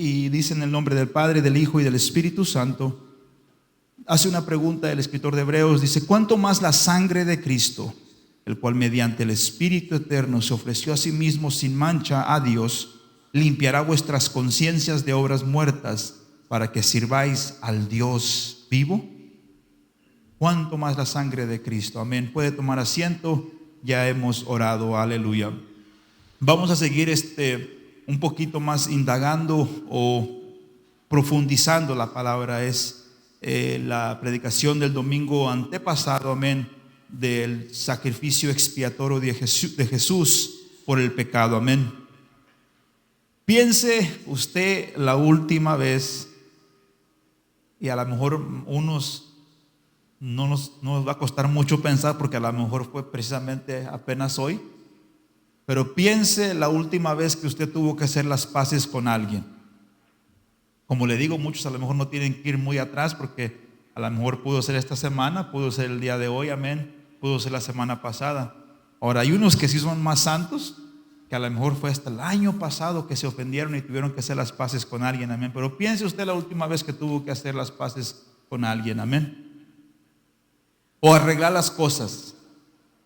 y dice en el nombre del Padre, del Hijo y del Espíritu Santo. Hace una pregunta el escritor de Hebreos, dice: ¿cuánto más la sangre de Cristo, el cual mediante el Espíritu eterno se ofreció a sí mismo sin mancha a Dios, limpiará vuestras conciencias de obras muertas para que sirváis al Dios vivo? ¿Cuánto más la sangre de Cristo? Amén. Puede tomar asiento. Ya hemos orado. Aleluya. Vamos a seguir un poquito más indagando o profundizando la palabra. Es la predicación del domingo antepasado, amén, del sacrificio expiatorio de Jesús por el pecado, amén. Piense usted la última vez, y a lo mejor unos no nos va a costar mucho pensar, porque a lo mejor fue precisamente apenas hoy, pero piense la última vez que usted tuvo que hacer las paces con alguien. Como le digo, muchos a lo mejor no tienen que ir muy atrás, porque a lo mejor pudo ser esta semana, pudo ser el día de hoy, amén, pudo ser la semana pasada. Ahora hay unos que sí son más santos, que a lo mejor fue hasta el año pasado que se ofendieron y tuvieron que hacer las paces con alguien, amén. Pero piense usted la última vez que tuvo que hacer las paces con alguien, amén. O arreglar las cosas,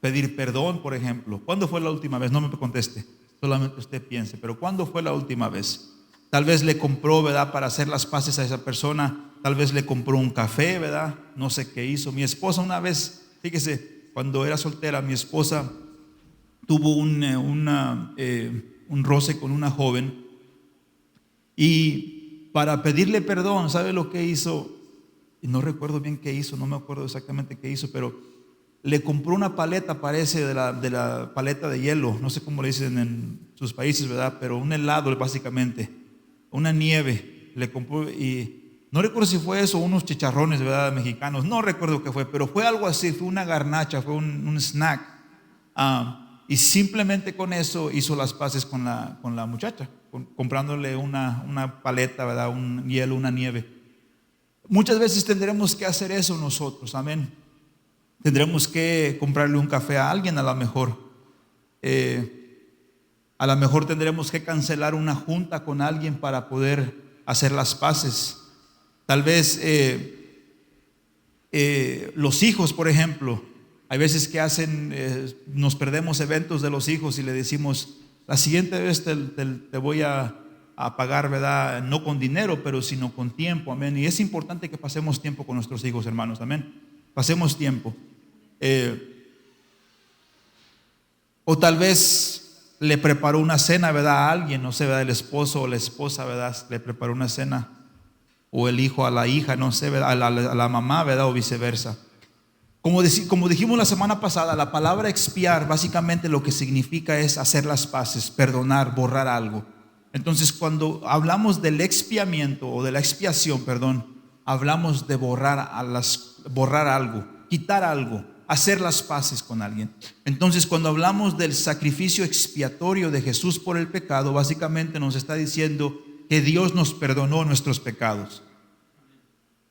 pedir perdón, por ejemplo. ¿Cuándo fue la última vez? No me conteste, solamente usted piense. Pero ¿cuándo fue la última vez? Tal vez le compró, ¿verdad?, para hacer las paces a esa persona. Tal vez le compró un café, ¿verdad? No sé qué hizo. Mi esposa una vez, fíjese, cuando era soltera, mi esposa tuvo un roce con una joven, y para pedirle perdón, ¿sabe lo que hizo? Y no recuerdo bien qué hizo, no me acuerdo exactamente qué hizo, pero le compró una paleta, parece, de la paleta de hielo, no sé cómo le dicen en sus países, ¿verdad? Pero un helado, básicamente, una nieve, le compró. Y no recuerdo si fue eso, unos chicharrones, ¿verdad?, mexicanos, no recuerdo qué fue, pero fue algo así, fue una garnacha, fue un snack. Y simplemente con eso hizo las paces con la muchacha, comprándole una paleta, ¿verdad?, un hielo, una nieve. Muchas veces tendremos que hacer eso nosotros, amén. Tendremos que comprarle un café a alguien, a lo mejor. A lo mejor tendremos que cancelar una junta con alguien para poder hacer las paces. Tal vez los hijos, por ejemplo, hay veces que nos perdemos eventos de los hijos y le decimos: la siguiente vez te voy a pagar, ¿verdad?, no con dinero, pero sino con tiempo, amén. Y es importante que pasemos tiempo con nuestros hijos, hermanos, amén. Pasemos tiempo. O tal vez le preparó una cena, ¿verdad?, a alguien, no sé, ¿verdad?, el esposo o la esposa, ¿verdad?, le preparó una cena, o el hijo a la hija, no sé, ¿verdad?, a la mamá, ¿verdad?, o viceversa. Como dijimos la semana pasada, la palabra expiar básicamente lo que significa es hacer las paces, perdonar, borrar algo. Entonces, cuando hablamos del expiamiento o de la expiación, perdón, hablamos de borrar algo, quitar algo, hacer las paces con alguien. Entonces, cuando hablamos del sacrificio expiatorio de Jesús por el pecado, básicamente nos está diciendo que Dios nos perdonó nuestros pecados.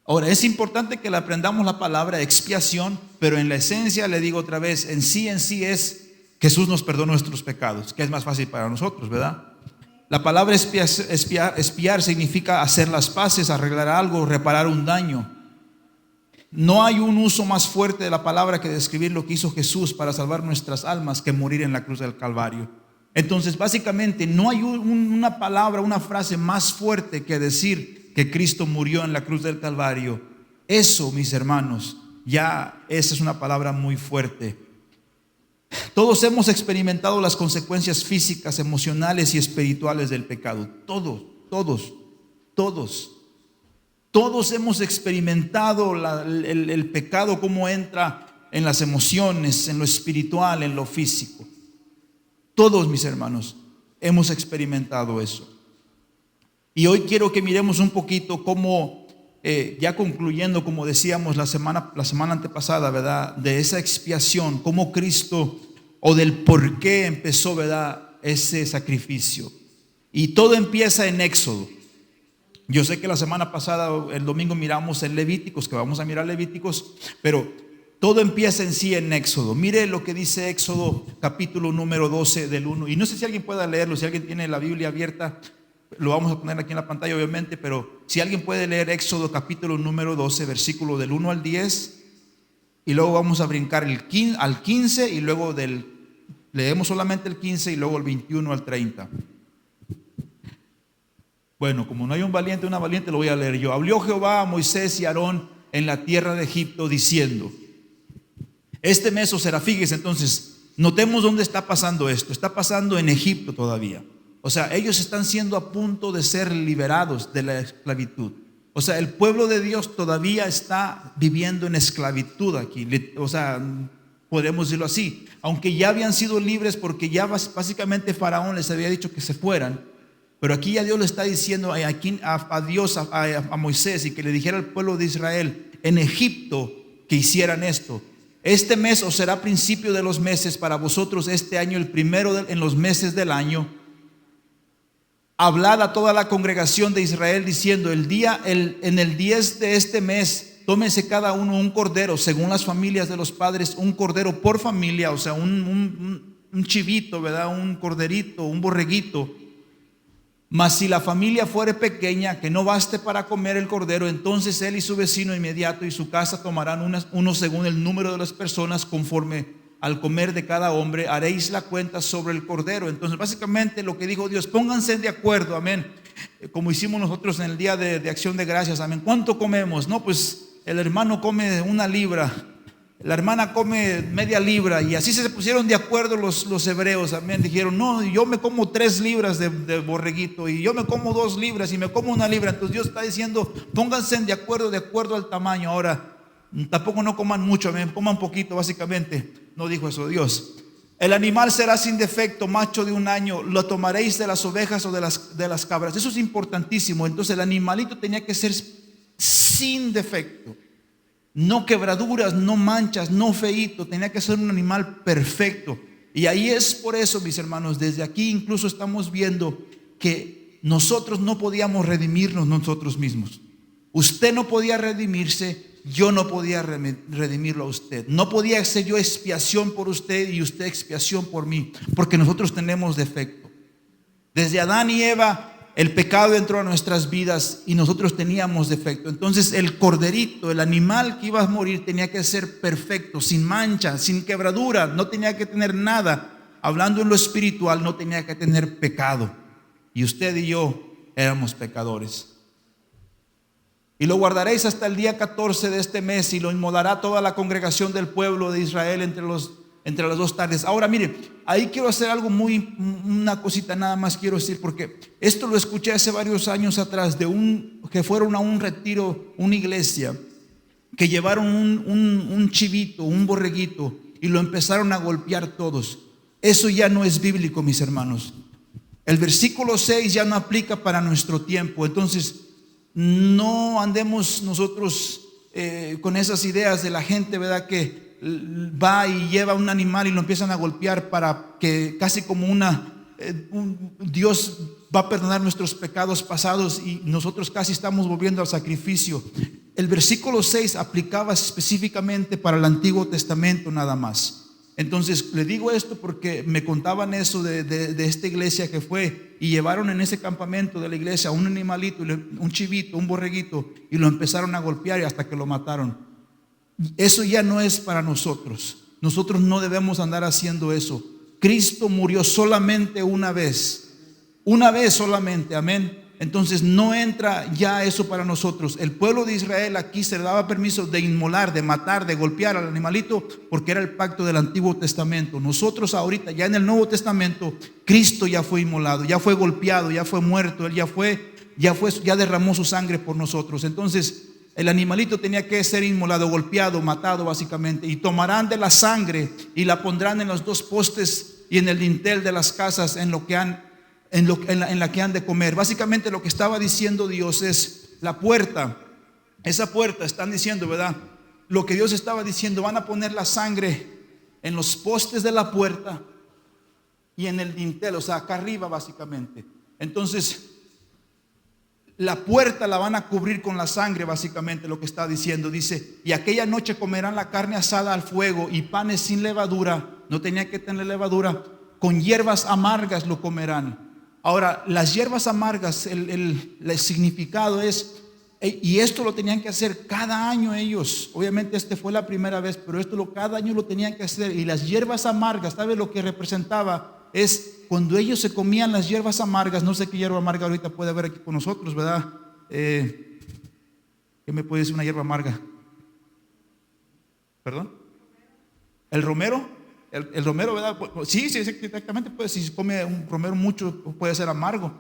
Ahora, es importante que le aprendamos la palabra expiación, pero en la esencia, le digo otra vez, en sí es Jesús nos perdonó nuestros pecados, que es más fácil para nosotros, ¿verdad? La palabra expiar significa hacer las paces, arreglar algo, reparar un daño. No hay un uso más fuerte de la palabra que describir lo que hizo Jesús para salvar nuestras almas que morir en la cruz del Calvario. Entonces, básicamente, no hay una palabra, una frase más fuerte que decir que Cristo murió en la cruz del Calvario. Eso, mis hermanos, ya esa es una palabra muy fuerte. Todos hemos experimentado las consecuencias físicas, emocionales y espirituales del pecado. Todos hemos experimentado el pecado, cómo entra en las emociones, en lo espiritual, en lo físico. Todos, mis hermanos, hemos experimentado eso. Y hoy quiero que miremos un poquito cómo, ya concluyendo, como decíamos la semana antepasada, ¿verdad?, de esa expiación, cómo Cristo, o del por qué empezó, ¿verdad?, ese sacrificio. Y todo empieza en Éxodo. Yo sé que la semana pasada, el domingo, miramos en Levíticos, que vamos a mirar Levíticos, pero todo empieza en sí en Éxodo. Mire lo que dice Éxodo capítulo número 12 del 1. Y no sé si alguien pueda leerlo, si alguien tiene la Biblia abierta. Lo vamos a poner aquí en la pantalla obviamente, pero si alguien puede leer Éxodo capítulo número 12, versículo del 1 al 10, y luego vamos a brincar al 15 y luego leemos solamente el 15 y luego el 21 al 30. Bueno, como no hay un valiente, una valiente, lo voy a leer yo. Habló Jehová a Moisés y a Aarón en la tierra de Egipto diciendo: este mes os será, fíjese, entonces, notemos dónde está pasando esto. Está pasando en Egipto todavía. O sea, ellos están siendo a punto de ser liberados de la esclavitud. O sea, el pueblo de Dios todavía está viviendo en esclavitud aquí. O sea, podemos decirlo así. Aunque ya habían sido libres porque ya básicamente Faraón les había dicho que se fueran. Pero aquí ya Dios le está diciendo a Dios, a Moisés, y que le dijera al pueblo de Israel en Egipto que hicieran esto. Este mes os será principio de los meses para vosotros este año, el primero en los meses del año. Hablad a toda la congregación de Israel diciendo: en el 10 de este mes, tómese cada uno un cordero, según las familias de los padres, un cordero por familia, o sea, un chivito, ¿verdad? Un corderito, un borreguito. Mas si la familia fuere pequeña, que no baste para comer el cordero, entonces él y su vecino inmediato y su casa tomarán uno según el número de las personas, conforme al comer de cada hombre, haréis la cuenta sobre el cordero. Entonces básicamente lo que dijo Dios: pónganse de acuerdo, amén, como hicimos nosotros en el día de acción de gracias, amén. ¿Cuánto comemos? No, pues el hermano come 1 libra, la hermana come media libra, y así se pusieron de acuerdo los hebreos, amén. Dijeron: no, yo me como 3 libras de borreguito, y yo me como 2 libras, y me como 1 libra. Entonces Dios está diciendo: pónganse de acuerdo al tamaño. Ahora, tampoco no coman mucho, amén, coman poquito, básicamente. No dijo eso Dios. El animal será sin defecto, macho de 1 año, lo tomaréis de las ovejas o de las cabras. Eso es importantísimo. Entonces el animalito tenía que ser sin defecto. No quebraduras, no manchas, no feíto. Tenía que ser un animal perfecto. Y ahí es por eso, mis hermanos, desde aquí incluso estamos viendo que nosotros no podíamos redimirnos nosotros mismos. Usted no podía redimirse, yo no podía redimirlo a usted. No podía hacer yo expiación por usted y usted expiación por mí, porque nosotros tenemos defecto. Desde Adán y Eva, el pecado entró a nuestras vidas y nosotros teníamos defecto. Entonces el corderito, el animal que iba a morir, tenía que ser perfecto, sin mancha, sin quebradura, no tenía que tener nada. Hablando en lo espiritual, no tenía que tener pecado. Y usted y yo éramos pecadores. Y lo guardaréis hasta el día 14 de este mes, y lo inmolará toda la congregación del pueblo de Israel entre las 2 tardes. Ahora mire, ahí quiero hacer algo una cosita nada más quiero decir, porque esto lo escuché hace varios años atrás que fueron a un retiro, una iglesia, que llevaron un chivito, un borreguito, y lo empezaron a golpear todos. Eso ya no es bíblico, mis hermanos. El versículo 6 ya no aplica para nuestro tiempo. Entonces no andemos nosotros con esas ideas de la gente, ¿verdad?, que va y lleva un animal y lo empiezan a golpear para que casi como Dios va a perdonar nuestros pecados pasados y nosotros casi estamos volviendo al sacrificio. El versículo 6 aplicaba específicamente para el Antiguo Testamento nada más. Entonces le digo esto porque me contaban eso de esta iglesia que fue y llevaron en ese campamento de la iglesia un animalito, un chivito, un borreguito, y lo empezaron a golpear y hasta que lo mataron. Eso ya no es para nosotros. Nosotros no debemos andar haciendo eso. Cristo murió solamente una vez solamente, amén. Entonces no entra ya eso para nosotros. El pueblo de Israel aquí se le daba permiso de inmolar, de matar, de golpear al animalito, porque era el pacto del Antiguo Testamento. Nosotros ahorita ya en el Nuevo Testamento, Cristo ya fue inmolado, ya fue golpeado, ya fue muerto, Él ya derramó su sangre por nosotros. Entonces el animalito tenía que ser inmolado, golpeado, matado básicamente, y tomarán de la sangre y la pondrán en los 2 postes y en el dintel de las casas en la que han de comer. Básicamente lo que estaba diciendo Dios es la puerta. Esa puerta, están diciendo, ¿verdad? Lo que Dios estaba diciendo: van a poner la sangre en los postes de la puerta y en el dintel, o sea, acá arriba básicamente. Entonces la puerta la van a cubrir con la sangre, básicamente lo que está diciendo. Dice: y aquella noche comerán la carne asada al fuego y panes sin levadura. No tenía que tener levadura. Con hierbas amargas lo comerán. Ahora, las hierbas amargas, el significado es, y esto lo tenían que hacer cada año ellos. Obviamente este fue la primera vez, pero cada año lo tenían que hacer. Y las hierbas amargas, ¿sabe lo que representaba? Es cuando ellos se comían las hierbas amargas. No sé qué hierba amarga ahorita puede haber aquí con nosotros, ¿verdad? ¿Qué me puede decir una hierba amarga? ¿Perdón? ¿El romero? El romero, ¿verdad? Sí, exactamente. Pues, si se come un romero mucho, puede ser amargo.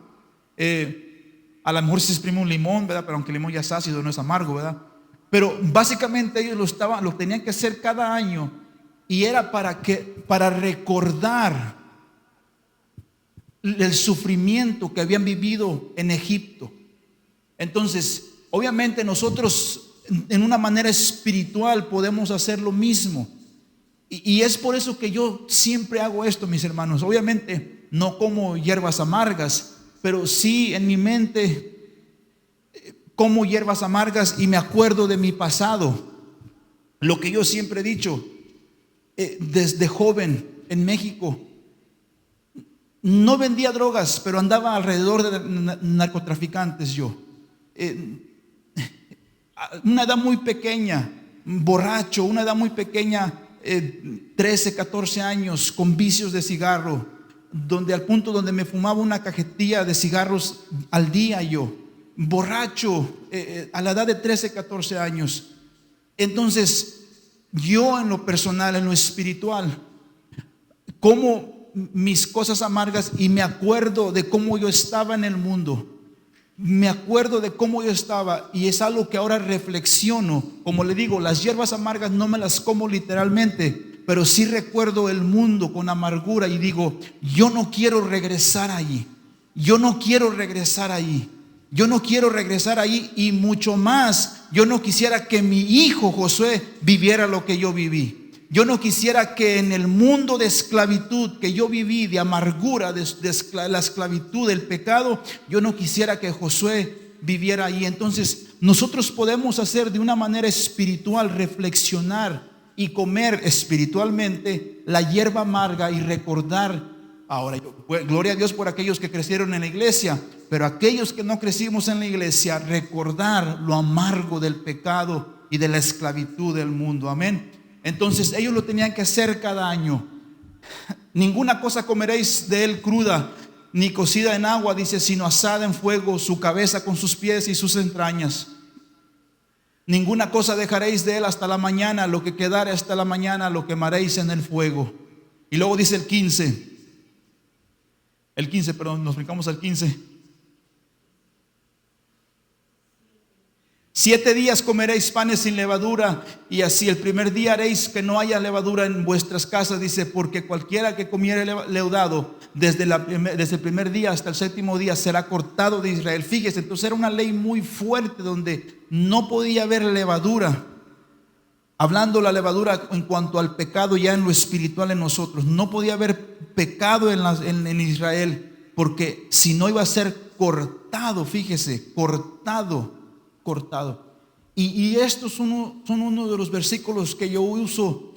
A lo mejor si se exprime un limón, ¿verdad? Pero aunque el limón ya es ácido, no es amargo, ¿verdad? Pero básicamente ellos lo tenían que hacer cada año. Y era para recordar el sufrimiento que habían vivido en Egipto. Entonces, obviamente nosotros en una manera espiritual podemos hacer lo mismo. Y es por eso que yo siempre hago esto, mis hermanos. Obviamente no como hierbas amargas, pero sí en mi mente como hierbas amargas y me acuerdo de mi pasado. Lo que yo siempre he dicho, desde joven en México, no vendía drogas, pero andaba alrededor de narcotraficantes yo. Una edad muy pequeña, borracho, una edad muy pequeña, 13, 14 años, con vicios de cigarro, al punto donde me fumaba una cajetilla de cigarros al día yo, borracho, a la edad de 13, 14 años. Entonces, yo en lo personal, en lo espiritual, como mis cosas amargas y me acuerdo de cómo yo estaba en el mundo. Me acuerdo de cómo yo estaba y es algo que ahora reflexiono. Como le digo, las hierbas amargas no me las como literalmente, pero sí recuerdo el mundo con amargura y digo, yo no quiero regresar allí. Yo no quiero regresar allí. Yo no quiero regresar allí y mucho más, yo no quisiera que mi hijo Josué viviera lo que yo viví. Yo no quisiera que en el mundo de esclavitud que yo viví, de amargura, de la esclavitud, del pecado, yo no quisiera que Josué viviera ahí. Entonces nosotros podemos hacer de una manera espiritual, reflexionar y comer espiritualmente la hierba amarga y recordar. Ahora, gloria a Dios por aquellos que crecieron en la iglesia, pero aquellos que no crecimos en la iglesia, recordar lo amargo del pecado y de la esclavitud del mundo. Amén. Entonces ellos lo tenían que hacer cada año. Ninguna cosa comeréis de él cruda, ni cocida en agua, dice, sino asada en fuego, su cabeza con sus pies y sus entrañas. Ninguna cosa dejaréis de él hasta la mañana, lo que quedare hasta la mañana lo quemaréis en el fuego. Y luego dice el 15, perdón, nos brincamos al 15. 7 días comeréis panes sin levadura, y así el primer día haréis que no haya levadura en vuestras casas, dice, porque cualquiera que comiere leudado desde el primer día hasta el 7º día será cortado de Israel. Fíjese, entonces era una ley muy fuerte donde no podía haber levadura. Hablando la levadura en cuanto al pecado ya en lo espiritual en nosotros, no podía haber pecado en Israel, porque si no iba a ser cortado. Fíjese, cortado. Y estos son uno de los versículos que yo uso,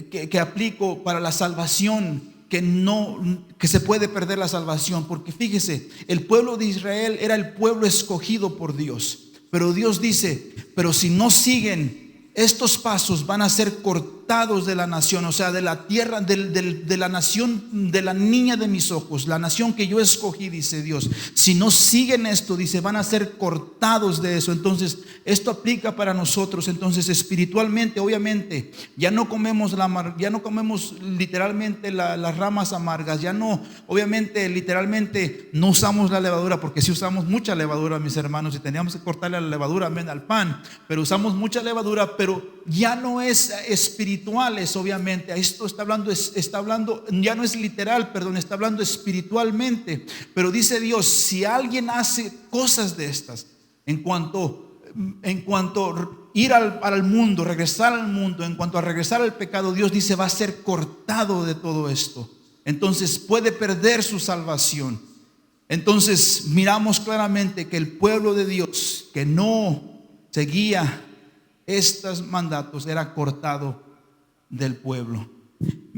que aplico para la salvación, que se puede perder la salvación. Porque fíjese, el pueblo de Israel era el pueblo escogido por Dios, pero Dios dice, pero si no siguen estos pasos van a ser cortados de la nación, o sea, de la tierra, de la nación, de la niña de mis ojos, la nación que yo escogí, dice Dios. Si no siguen esto, dice, van a ser cortados de eso. Entonces, esto aplica para nosotros. Entonces, espiritualmente, obviamente, ya no comemos literalmente las ramas amargas, ya no, obviamente, literalmente, no usamos la levadura, porque si usamos mucha levadura, mis hermanos, y teníamos que cortarle la levadura al pan, pero usamos mucha levadura, pero ya no es espiritual, es obviamente. Esto está hablando, ya no es literal, perdón, está hablando espiritualmente. Pero dice Dios, si alguien hace cosas de estas, en cuanto ir al mundo, regresar al mundo, en cuanto a regresar al pecado, Dios dice va a ser cortado de todo esto. Entonces puede perder su salvación. Entonces miramos claramente que el pueblo de Dios que no seguía estos mandatos era cortado del pueblo.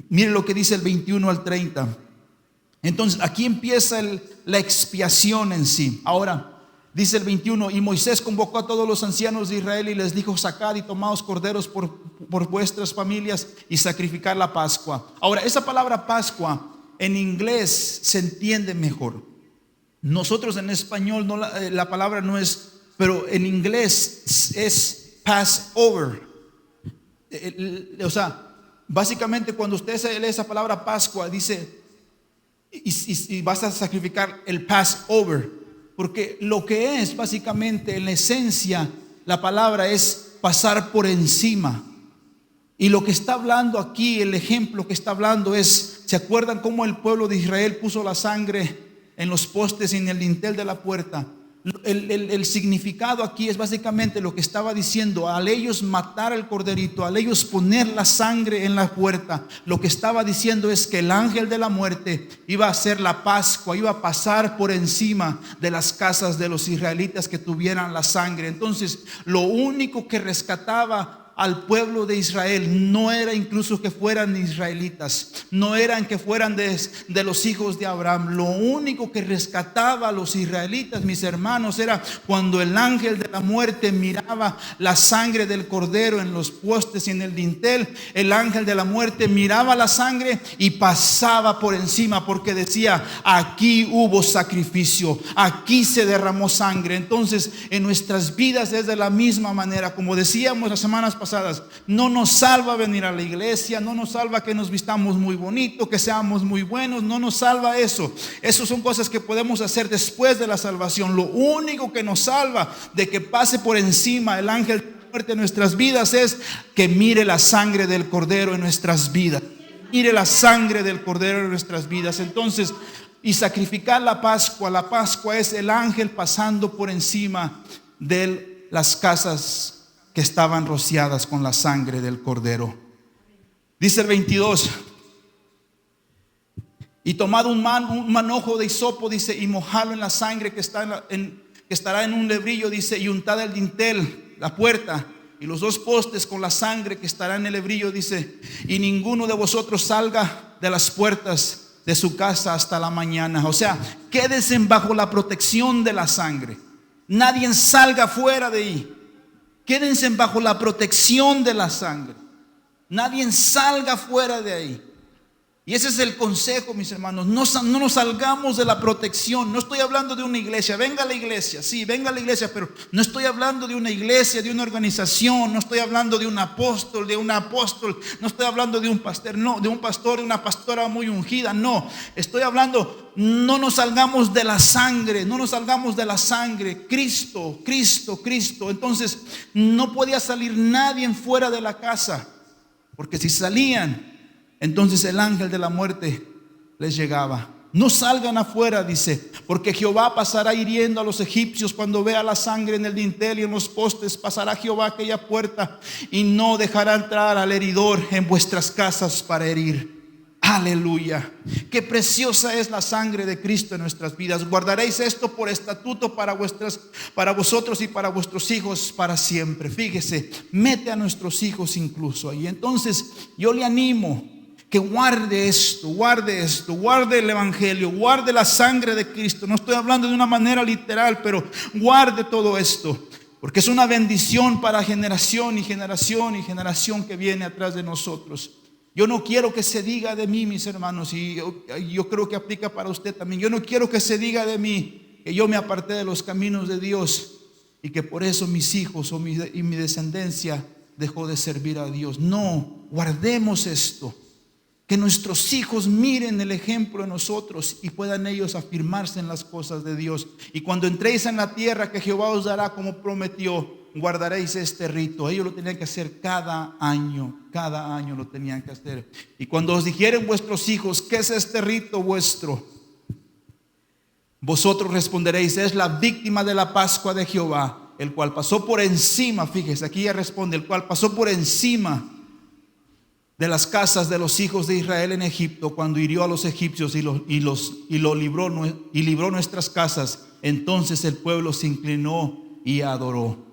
Mire lo que dice el 21 al 30. Entonces aquí empieza la expiación en sí. Ahora dice el 21: y Moisés convocó a todos los ancianos de Israel y les dijo: sacad y tomaos corderos por vuestras familias y sacrificar la Pascua. Ahora, esa palabra Pascua en inglés se entiende mejor. Nosotros en español no, la palabra no es, pero en inglés es Passover. O sea, básicamente cuando usted lee esa palabra Pascua, dice y vas a sacrificar el Passover, porque lo que es básicamente en la esencia la palabra es pasar por encima. Y lo que está hablando aquí, el ejemplo que está hablando es, ¿se acuerdan cómo el pueblo de Israel puso la sangre en los postes y en el dintel de la puerta? El significado aquí es básicamente lo que estaba diciendo: al ellos matar al corderito, al ellos poner la sangre en la puerta, lo que estaba diciendo es que el ángel de la muerte iba a hacer la Pascua, iba a pasar por encima de las casas de los israelitas que tuvieran la sangre. Entonces, lo único que rescataba al pueblo de Israel no era incluso que fueran israelitas, no eran que fueran de los hijos de Abraham. Lo único que rescataba a los israelitas, mis hermanos, era cuando el ángel de la muerte miraba la sangre del cordero en los postes y en el dintel. El ángel de la muerte miraba la sangre y pasaba por encima, porque decía: aquí hubo sacrificio, aquí se derramó sangre. Entonces, en nuestras vidas es de la misma manera. Como decíamos las semanas pasadas, no nos salva venir a la iglesia, no nos salva que nos vistamos muy bonito, que seamos muy buenos, no nos salva eso. Esas son cosas que podemos hacer después de la salvación. Lo único que nos salva de que pase por encima el ángel de la muerte en nuestras vidas es que mire la sangre del cordero en nuestras vidas. Mire la sangre del cordero en nuestras vidas. Entonces, y sacrificar la Pascua es el ángel pasando por encima de las casas que estaban rociadas con la sangre del cordero. Dice el 22: y tomado un manojo de hisopo, dice, y mojalo en la sangre que estará en un lebrillo, dice, y untad el dintel, la puerta y los dos postes con la sangre que estará en el lebrillo, dice, y ninguno de vosotros salga de las puertas de su casa hasta la mañana. O sea, quédense bajo la protección de la sangre. Nadie salga fuera de ahí. Quédense bajo la protección de la sangre. Nadie salga fuera de ahí. Y ese es el consejo, mis hermanos. No nos salgamos de la protección. No estoy hablando de una iglesia. Venga a la iglesia, sí, venga a la iglesia, pero no estoy hablando de una iglesia, de una organización. No estoy hablando de un apóstol, No estoy hablando de un pastor, no, de un pastor, de una pastora muy ungida. No, estoy hablando, no nos salgamos de la sangre. No nos salgamos de la sangre. Cristo. Entonces, no podía salir nadie fuera de la casa, porque si salían, entonces el ángel de la muerte les llegaba. No salgan afuera, dice, porque Jehová pasará hiriendo a los egipcios. Cuando vea la sangre en el dintel y en los postes, pasará Jehová aquella puerta y no dejará entrar al heridor en vuestras casas para herir. Aleluya. Qué preciosa es la sangre de Cristo en nuestras vidas. Guardaréis esto por estatuto para vosotros y para vuestros hijos para siempre. Fíjese, mete a nuestros hijos incluso ahí. Entonces yo le animo que guarde esto, guarde el evangelio, guarde la sangre de Cristo. No estoy hablando de una manera literal, pero guarde todo esto, porque es una bendición para generación y generación y generación que viene atrás de nosotros. Yo no quiero que se diga de mí, mis hermanos, y yo creo que aplica para usted también. Yo no quiero que se diga de mí que yo me aparté de los caminos de Dios y que por eso mis hijos y mi descendencia dejó de servir a Dios. No, guardemos esto. Que nuestros hijos miren el ejemplo en nosotros y puedan ellos afirmarse en las cosas de Dios. Y cuando entréis en la tierra que Jehová os dará como prometió, guardaréis este rito. Ellos lo tenían que hacer cada año lo tenían que hacer. Y cuando os dijeren vuestros hijos, ¿qué es este rito vuestro? Vosotros responderéis: es la víctima de la Pascua de Jehová, el cual pasó por encima. Fíjese, aquí ya responde: el cual pasó por encima de las casas de los hijos de Israel en Egipto, cuando hirió a los egipcios y libró nuestras casas. Entonces el pueblo se inclinó y adoró.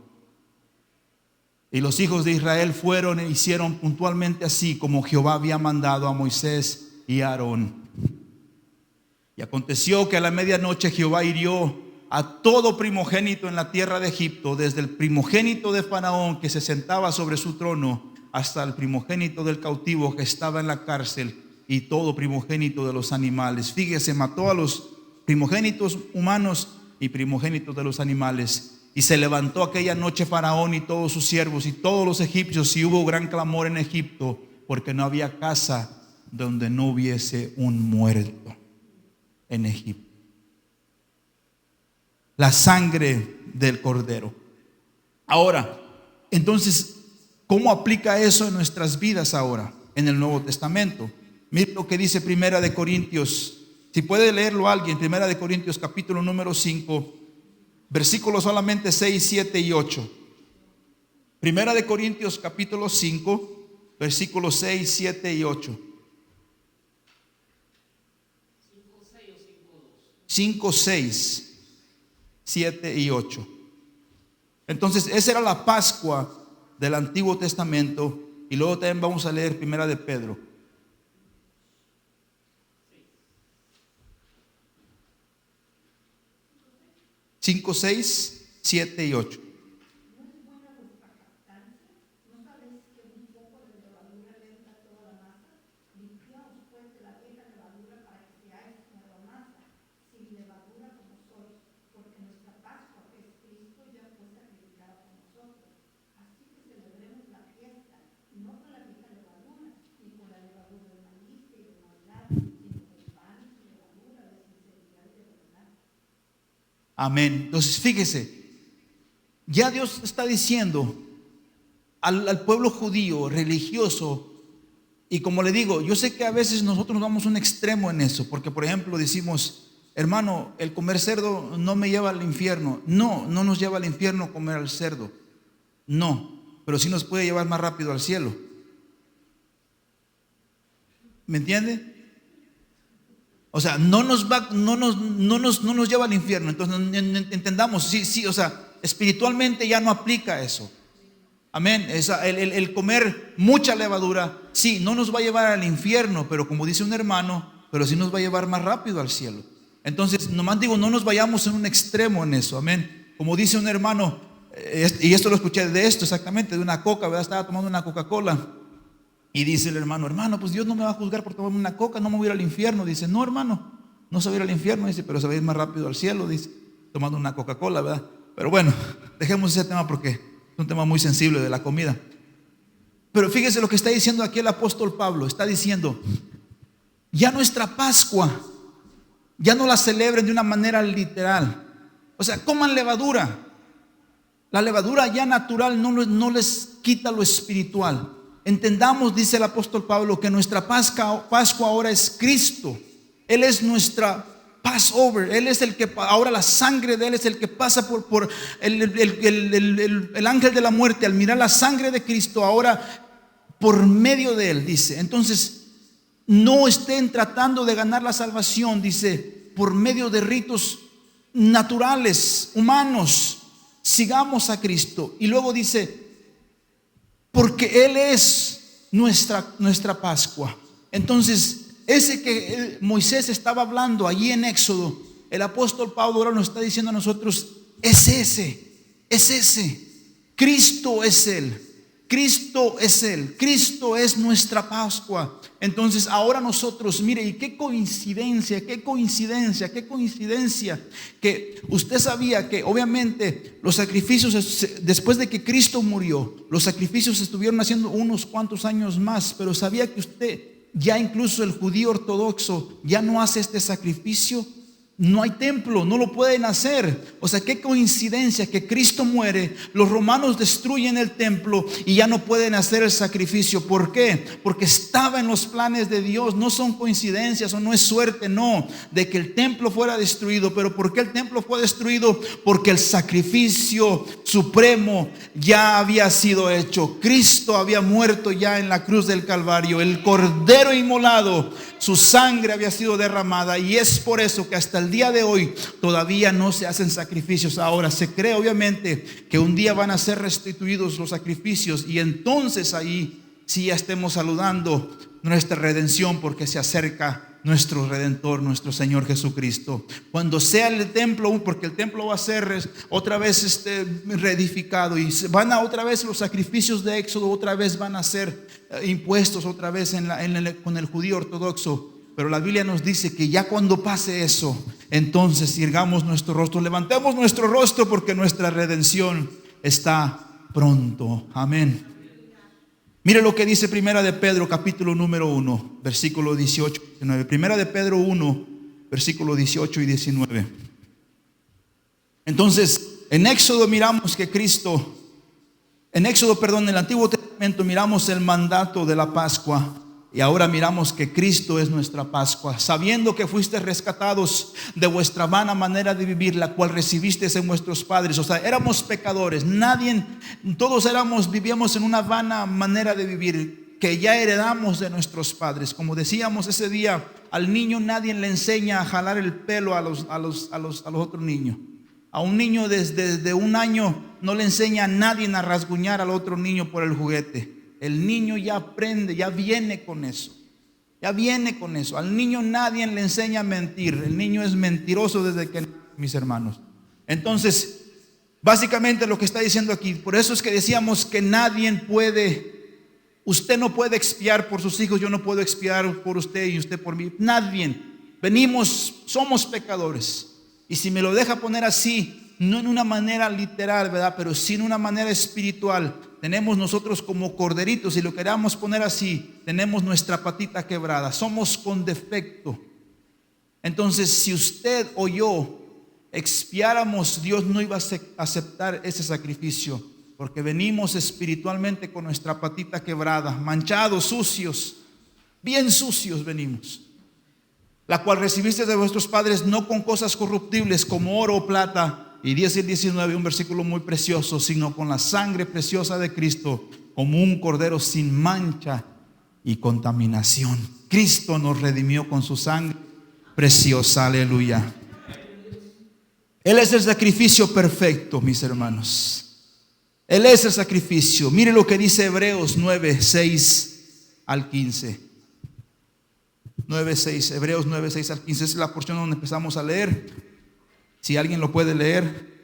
Y los hijos de Israel fueron e hicieron puntualmente así como Jehová había mandado a Moisés y a Aarón. Y aconteció que a la medianoche Jehová hirió a todo primogénito en la tierra de Egipto, desde el primogénito de Faraón que se sentaba sobre su trono, hasta el primogénito del cautivo que estaba en la cárcel, y todo primogénito de los animales. Fíjese, mató a los primogénitos humanos y primogénitos de los animales. Y se levantó aquella noche Faraón y todos sus siervos y todos los egipcios, y hubo gran clamor en Egipto, porque no había casa donde no hubiese un muerto en Egipto. La sangre del cordero. Ahora, entonces, ¿cómo aplica eso en nuestras vidas ahora en el Nuevo Testamento? Mire lo que dice Primera de Corintios. Si puede leerlo alguien, Primera de Corintios capítulo número 5, versículos solamente 6, 7 y 8. Primera de Corintios capítulo 5, versículos 6, 7 y 8. 5, 6, 7 y 8. Entonces esa era la Pascua del Antiguo Testamento. Y luego también vamos a leer Primera de Pedro. 5, 6, 7 y 8. Amén. Entonces fíjese, ya Dios está diciendo al pueblo judío religioso. Y como le digo, yo sé que a veces nosotros nos damos un extremo en eso, porque por ejemplo decimos, hermano, el comer cerdo no me lleva al infierno. No, no nos lleva al infierno comer al cerdo. No, pero sí nos puede llevar más rápido al cielo. ¿Me entiende? O sea, no nos lleva al infierno. Entonces entendamos, sí, o sea, espiritualmente ya no aplica eso. Amén. El comer mucha levadura, sí, no nos va a llevar al infierno, pero como dice un hermano, pero sí nos va a llevar más rápido al cielo. Entonces, nomás digo, no nos vayamos en un extremo en eso. Amén. Como dice un hermano, y esto lo escuché de esto exactamente, de una coca, ¿verdad? Estaba tomando una Coca-Cola. Y dice el hermano, pues Dios no me va a juzgar por tomarme una coca, no me voy a ir al infierno. Dice, no, hermano, no se va a ir al infierno. Dice, pero se va a ir más rápido al cielo, dice, tomando una Coca-Cola, ¿verdad? Pero bueno, dejemos ese tema porque es un tema muy sensible de la comida. Pero fíjese lo que está diciendo aquí el apóstol Pablo. Está diciendo, ya nuestra Pascua, ya no la celebren de una manera literal. O sea, coman levadura. La levadura ya natural no les quita lo espiritual. Entendamos, dice el apóstol Pablo, que nuestra Pascua ahora es Cristo. Él es nuestra Passover. Él es el que, ahora la sangre de Él es el que pasa por el ángel de la muerte. Al mirar la sangre de Cristo, ahora por medio de Él, dice. Entonces, no estén tratando de ganar la salvación, dice, por medio de ritos naturales, humanos. Sigamos a Cristo. Y luego dice, porque Él es nuestra Pascua. Entonces, ese que Moisés estaba hablando allí en Éxodo, el apóstol Pablo ahora nos está diciendo a nosotros, es ese. Cristo es Él. Cristo es Él. Cristo es nuestra Pascua. Entonces ahora nosotros, mire, y qué coincidencia, que usted sabía que obviamente los sacrificios, después de que Cristo murió, los sacrificios estuvieron haciendo unos cuantos años más, pero sabía que usted, ya incluso el judío ortodoxo, ya no hace este sacrificio. No hay templo, no lo pueden hacer. O sea, qué coincidencia que Cristo muere, los romanos destruyen el templo y ya no pueden hacer el sacrificio. ¿Por qué? Porque estaba en los planes de Dios. No son coincidencias o no es suerte, no, de que el templo fuera destruido. Pero ¿por qué el templo fue destruido? Porque el sacrificio supremo ya había sido hecho. Cristo había muerto ya en la cruz del Calvario. El cordero inmolado, su sangre había sido derramada, y es por eso que hasta el día de hoy todavía no se hacen sacrificios. Ahora se cree obviamente que un día van a ser restituidos los sacrificios, y entonces ahí sí ya estemos saludando nuestra redención, porque se acerca nuestro Redentor, nuestro Señor Jesucristo. Cuando sea el templo, porque el templo va a ser otra vez reedificado, y van a otra vez los sacrificios de Éxodo, otra vez van a ser impuestos otra vez con el judío ortodoxo. Pero la Biblia nos dice que ya cuando pase eso, entonces sigamos nuestro rostro, levantemos nuestro rostro, porque nuestra redención está pronto. Amén. Mire lo que dice Primera de Pedro, capítulo número 1, versículo 18 y 19. Primera de Pedro 1, versículo 18 y 19. Entonces, en Éxodo miramos que Cristo, en el Antiguo Testamento miramos el mandato de la Pascua. Y ahora miramos que Cristo es nuestra Pascua, sabiendo que fuiste rescatados de vuestra vana manera de vivir, la cual recibisteis en vuestros padres. O sea, éramos pecadores, todos vivíamos en una vana manera de vivir que ya heredamos de nuestros padres. Como decíamos ese día, al niño nadie le enseña a jalar el pelo a los otros niños. A un niño desde un año no le enseña a nadie a rasguñar al otro niño por el juguete. El niño ya aprende, ya viene con eso. Al niño nadie le enseña a mentir. El niño es mentiroso desde que nace, mis hermanos. Entonces, básicamente lo que está diciendo aquí, por eso es que decíamos que usted no puede expiar por sus hijos, yo no puedo expiar por usted y usted por mí. Nadie. Somos pecadores. Y si me lo deja poner así, no en una manera literal, ¿verdad? Pero sí en una manera espiritual. Tenemos nosotros como corderitos, si lo queramos poner así, tenemos nuestra patita quebrada, somos con defecto. Entonces, si usted o yo expiáramos, Dios no iba a aceptar ese sacrificio, porque venimos espiritualmente con nuestra patita quebrada, manchados, sucios, bien sucios venimos, la cual recibiste de vuestros padres, no con cosas corruptibles como oro o plata. Y 10 y 19, un versículo muy precioso, sino con la sangre preciosa de Cristo, como un cordero sin mancha y contaminación. Cristo nos redimió con su sangre preciosa, aleluya. Él es el sacrificio perfecto, mis hermanos. Él es el sacrificio. Mire lo que dice Hebreos 9, 6 al 15. 9, 6, Hebreos 9, 6 al 15. Esa es la porción donde empezamos a leer. Si alguien lo puede leer.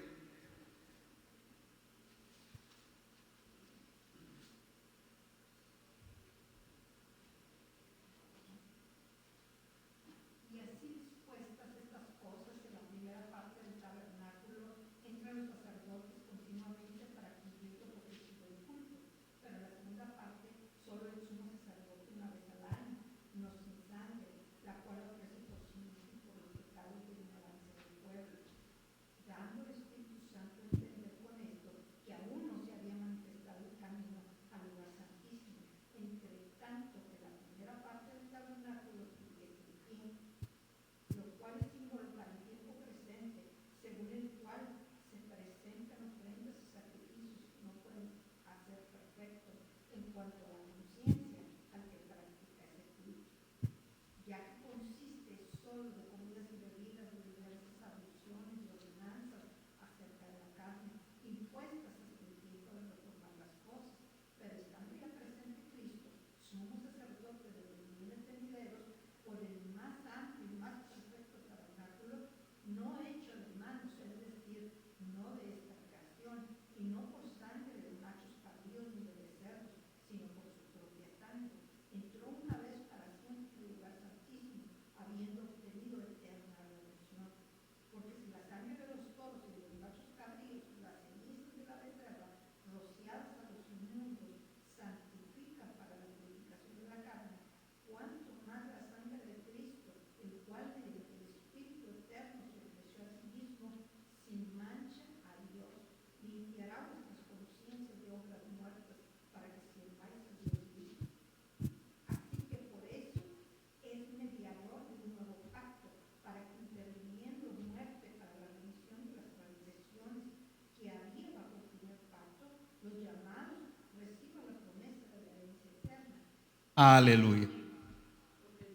Aleluya.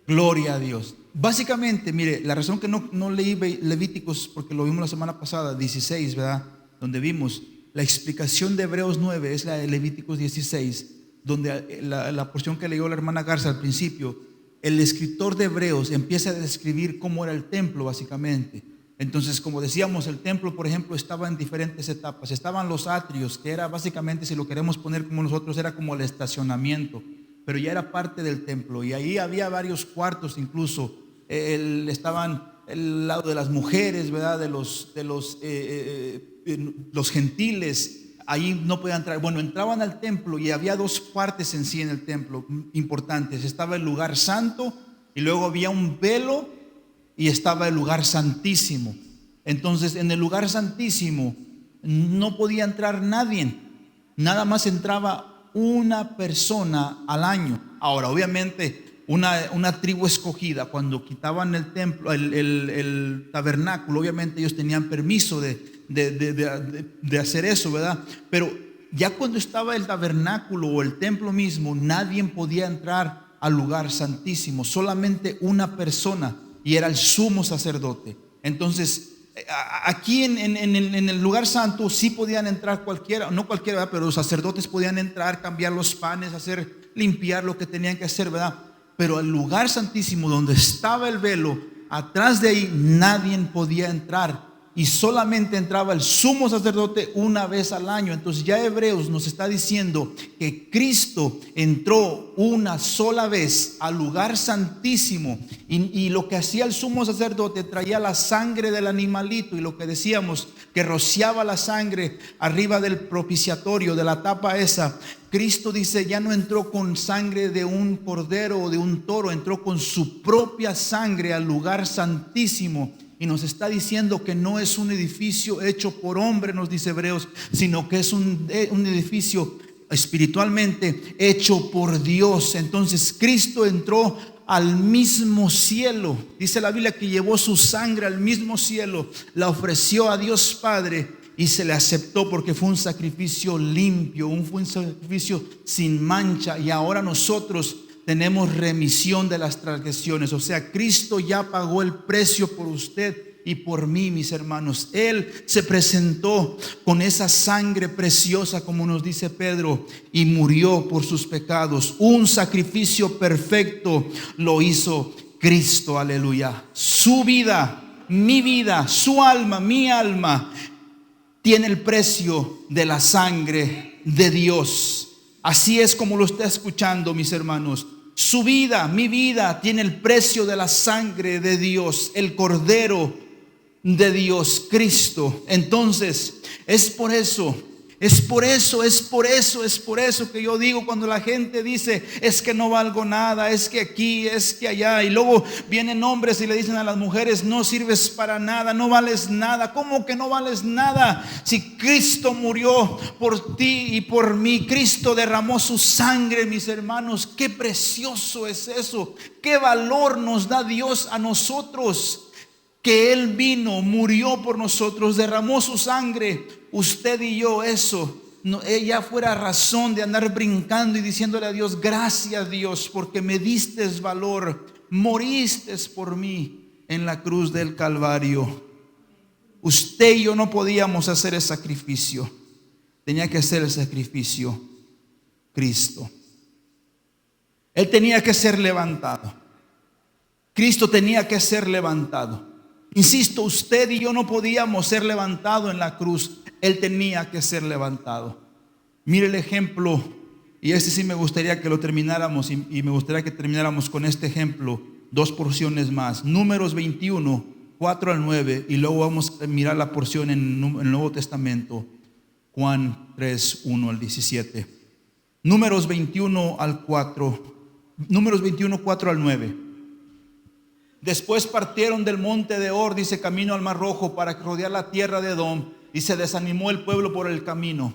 Gloria a Dios. Básicamente, mire, la razón que no leí Levíticos, porque lo vimos la semana pasada, 16, ¿verdad? Donde vimos la explicación de Hebreos 9, es la de Levíticos 16, donde la porción que leyó la hermana Garza al principio, el escritor de Hebreos empieza a describir cómo era el templo básicamente. Entonces, como decíamos, el templo, por ejemplo, estaba en diferentes etapas. Estaban los atrios, que era básicamente, si lo queremos poner como nosotros, era como el estacionamiento, pero ya era parte del templo. Y ahí había varios cuartos incluso. Estaban el lado de las mujeres, ¿verdad? De los gentiles. Ahí no podían entrar. Bueno, entraban al templo y había dos partes en sí en el templo importantes. Estaba el lugar santo y luego había un velo y estaba el lugar santísimo. Entonces, en el lugar santísimo no podía entrar nadie. Nada más entraba una persona al año. Ahora, obviamente, una tribu escogida, cuando quitaban el templo, el tabernáculo, obviamente ellos tenían permiso de hacer eso, ¿verdad? Pero ya cuando estaba el tabernáculo o el templo mismo, nadie podía entrar al lugar santísimo, solamente una persona, y era el sumo sacerdote. Entonces, aquí en el lugar santo sí podían entrar cualquiera, no cualquiera, ¿verdad? Pero los sacerdotes podían entrar, cambiar los panes, limpiar lo que tenían que hacer, ¿verdad? Pero el lugar santísimo donde estaba el velo, atrás de ahí nadie podía entrar, y solamente entraba el sumo sacerdote una vez al año. Entonces ya Hebreos nos está diciendo que Cristo entró una sola vez al lugar santísimo, y lo que hacía el sumo sacerdote, traía la sangre del animalito, y lo que decíamos, que rociaba la sangre arriba del propiciatorio, de la tapa esa. Cristo dice, ya no entró con sangre de un cordero o de un toro, entró con su propia sangre al lugar santísimo. Y nos está diciendo que no es un edificio hecho por hombre, nos dice Hebreos, sino que es un edificio espiritualmente hecho por Dios. Entonces Cristo entró al mismo cielo. Dice la Biblia que llevó su sangre al mismo cielo, la ofreció a Dios Padre y se le aceptó porque fue un sacrificio limpio, fue un sacrificio sin mancha. Y ahora nosotros tenemos remisión de las transgresiones. O sea, Cristo ya pagó el precio por usted y por mí, mis hermanos. Él se presentó con esa sangre preciosa, como nos dice Pedro, y murió por sus pecados. Un sacrificio perfecto lo hizo Cristo, aleluya. Su vida, mi vida, su alma, mi alma, tiene el precio de la sangre de Dios. Así es como lo está escuchando, mis hermanos. Su vida, mi vida, tiene el precio de la sangre de Dios, el Cordero de Dios, Cristo. Entonces, es por eso que yo digo, cuando la gente dice, es que no valgo nada, es que aquí, es que allá, y luego vienen hombres y le dicen a las mujeres, no sirves para nada, no vales nada. ¿Cómo que no vales nada? Si Cristo murió por ti y por mí, Cristo derramó su sangre, mis hermanos. Qué precioso es eso, qué valor nos da Dios a nosotros, que Él vino, murió por nosotros, derramó su sangre. Usted y yo, eso no, ella fuera razón de andar brincando y diciéndole a Dios, gracias Dios, porque me diste valor, moriste por mí en la cruz del Calvario. Usted y yo no podíamos hacer el sacrificio, tenía que hacer el sacrificio Cristo. Él tenía que ser levantado, Cristo tenía que ser levantado. Insisto, usted y yo no podíamos ser levantados en la cruz, Él tenía que ser levantado. Mire el ejemplo, y este sí me gustaría que lo termináramos, y me gustaría que termináramos con este ejemplo, dos porciones más. Números 21, 4 al 9, y luego vamos a mirar la porción en el Nuevo Testamento, Juan 3, 1 al 17. Números 21 al 4, Números 21, 4 al 9. Después partieron del monte de Hor, dice, camino al Mar Rojo, para rodear la tierra de Edom, y se desanimó el pueblo por el camino.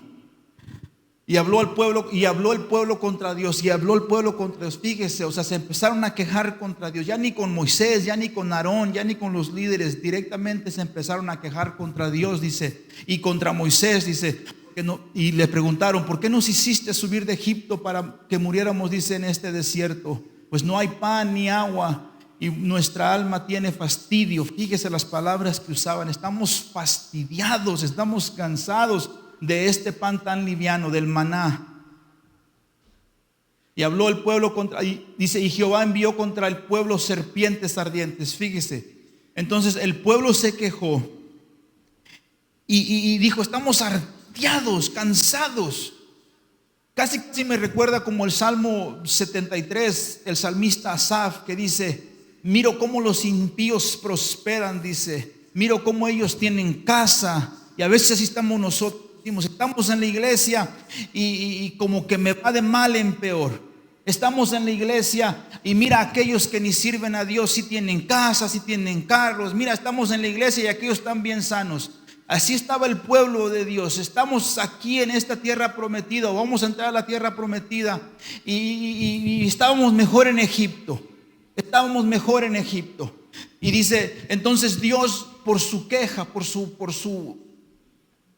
Y habló el pueblo contra Dios, y habló el pueblo contra Dios. Fíjese, o sea, se empezaron a quejar contra Dios, ya ni con Moisés, ya ni con Aarón, ya ni con los líderes, directamente se empezaron a quejar contra Dios, dice, y contra Moisés, dice, y le preguntaron, ¿por qué nos hiciste subir de Egipto para que muriéramos, dice, en este desierto? Pues no hay pan ni agua, y nuestra alma tiene fastidio. Fíjese las palabras que usaban. Estamos fastidiados, estamos cansados de este pan tan liviano, del maná. Y habló el pueblo contra, y dice, y Jehová envió contra el pueblo serpientes ardientes. Fíjese. Entonces el pueblo se quejó y dijo, estamos harteados, cansados. Casi me recuerda como el Salmo 73, el salmista Asaf, que dice, miro cómo los impíos prosperan, dice, miro cómo ellos tienen casa. Y a veces así estamos nosotros, estamos en la iglesia y como que me va de mal en peor. Estamos en la iglesia y mira, aquellos que ni sirven a Dios sí tienen casas, sí tienen carros. Mira, estamos en la iglesia y aquellos están bien sanos. Así estaba el pueblo de Dios. Estamos aquí en esta tierra prometida, o vamos a entrar a la tierra prometida, y estábamos mejor en Egipto. Estábamos mejor en Egipto. Y dice, entonces Dios, por su queja,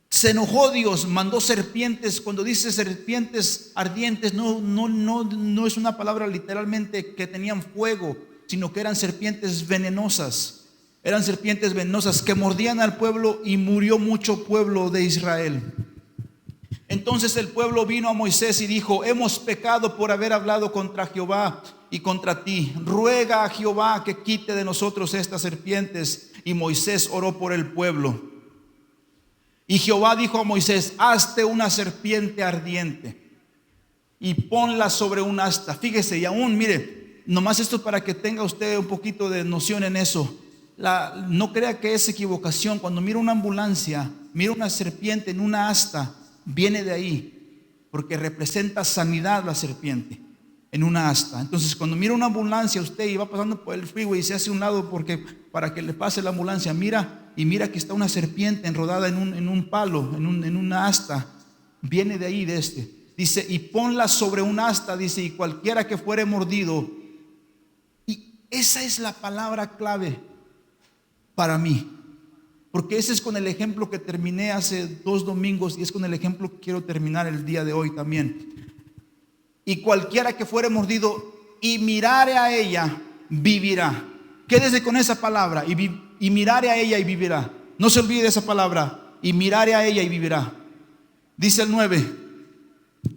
se enojó Dios, mandó serpientes. Cuando dice serpientes ardientes, no es una palabra literalmente que tenían fuego, sino que eran serpientes venenosas. Eran serpientes venenosas que mordían al pueblo, y murió mucho pueblo de Israel. Entonces el pueblo vino a Moisés y dijo, hemos pecado por haber hablado contra Jehová y contra ti. Ruega a Jehová que quite de nosotros estas serpientes. Y Moisés oró por el pueblo. Y Jehová dijo a Moisés, hazte una serpiente ardiente y ponla sobre un asta. Fíjese, y aún, mire, nomás esto para que tenga usted un poquito de noción en eso. No crea que es equivocación. Cuando mira una ambulancia, mira una serpiente en una asta, viene de ahí, porque representa sanidad la serpiente en una asta. Entonces cuando mira una ambulancia usted y va pasando por el freeway y se hace a un lado para que le pase la ambulancia, mira que está una serpiente enrodada en un palo, en una asta, viene de ahí, de este. Dice, y ponla sobre un asta, dice, y cualquiera que fuere mordido. Y esa es la palabra clave para mí, porque ese es con el ejemplo que terminé hace 2 domingos, y es con el ejemplo que quiero terminar el día de hoy también. Y cualquiera que fuere mordido y mirare a ella, vivirá. Quédese con esa palabra, y mirare a ella y vivirá. No se olvide de esa palabra, y mirare a ella y vivirá. Dice el 9,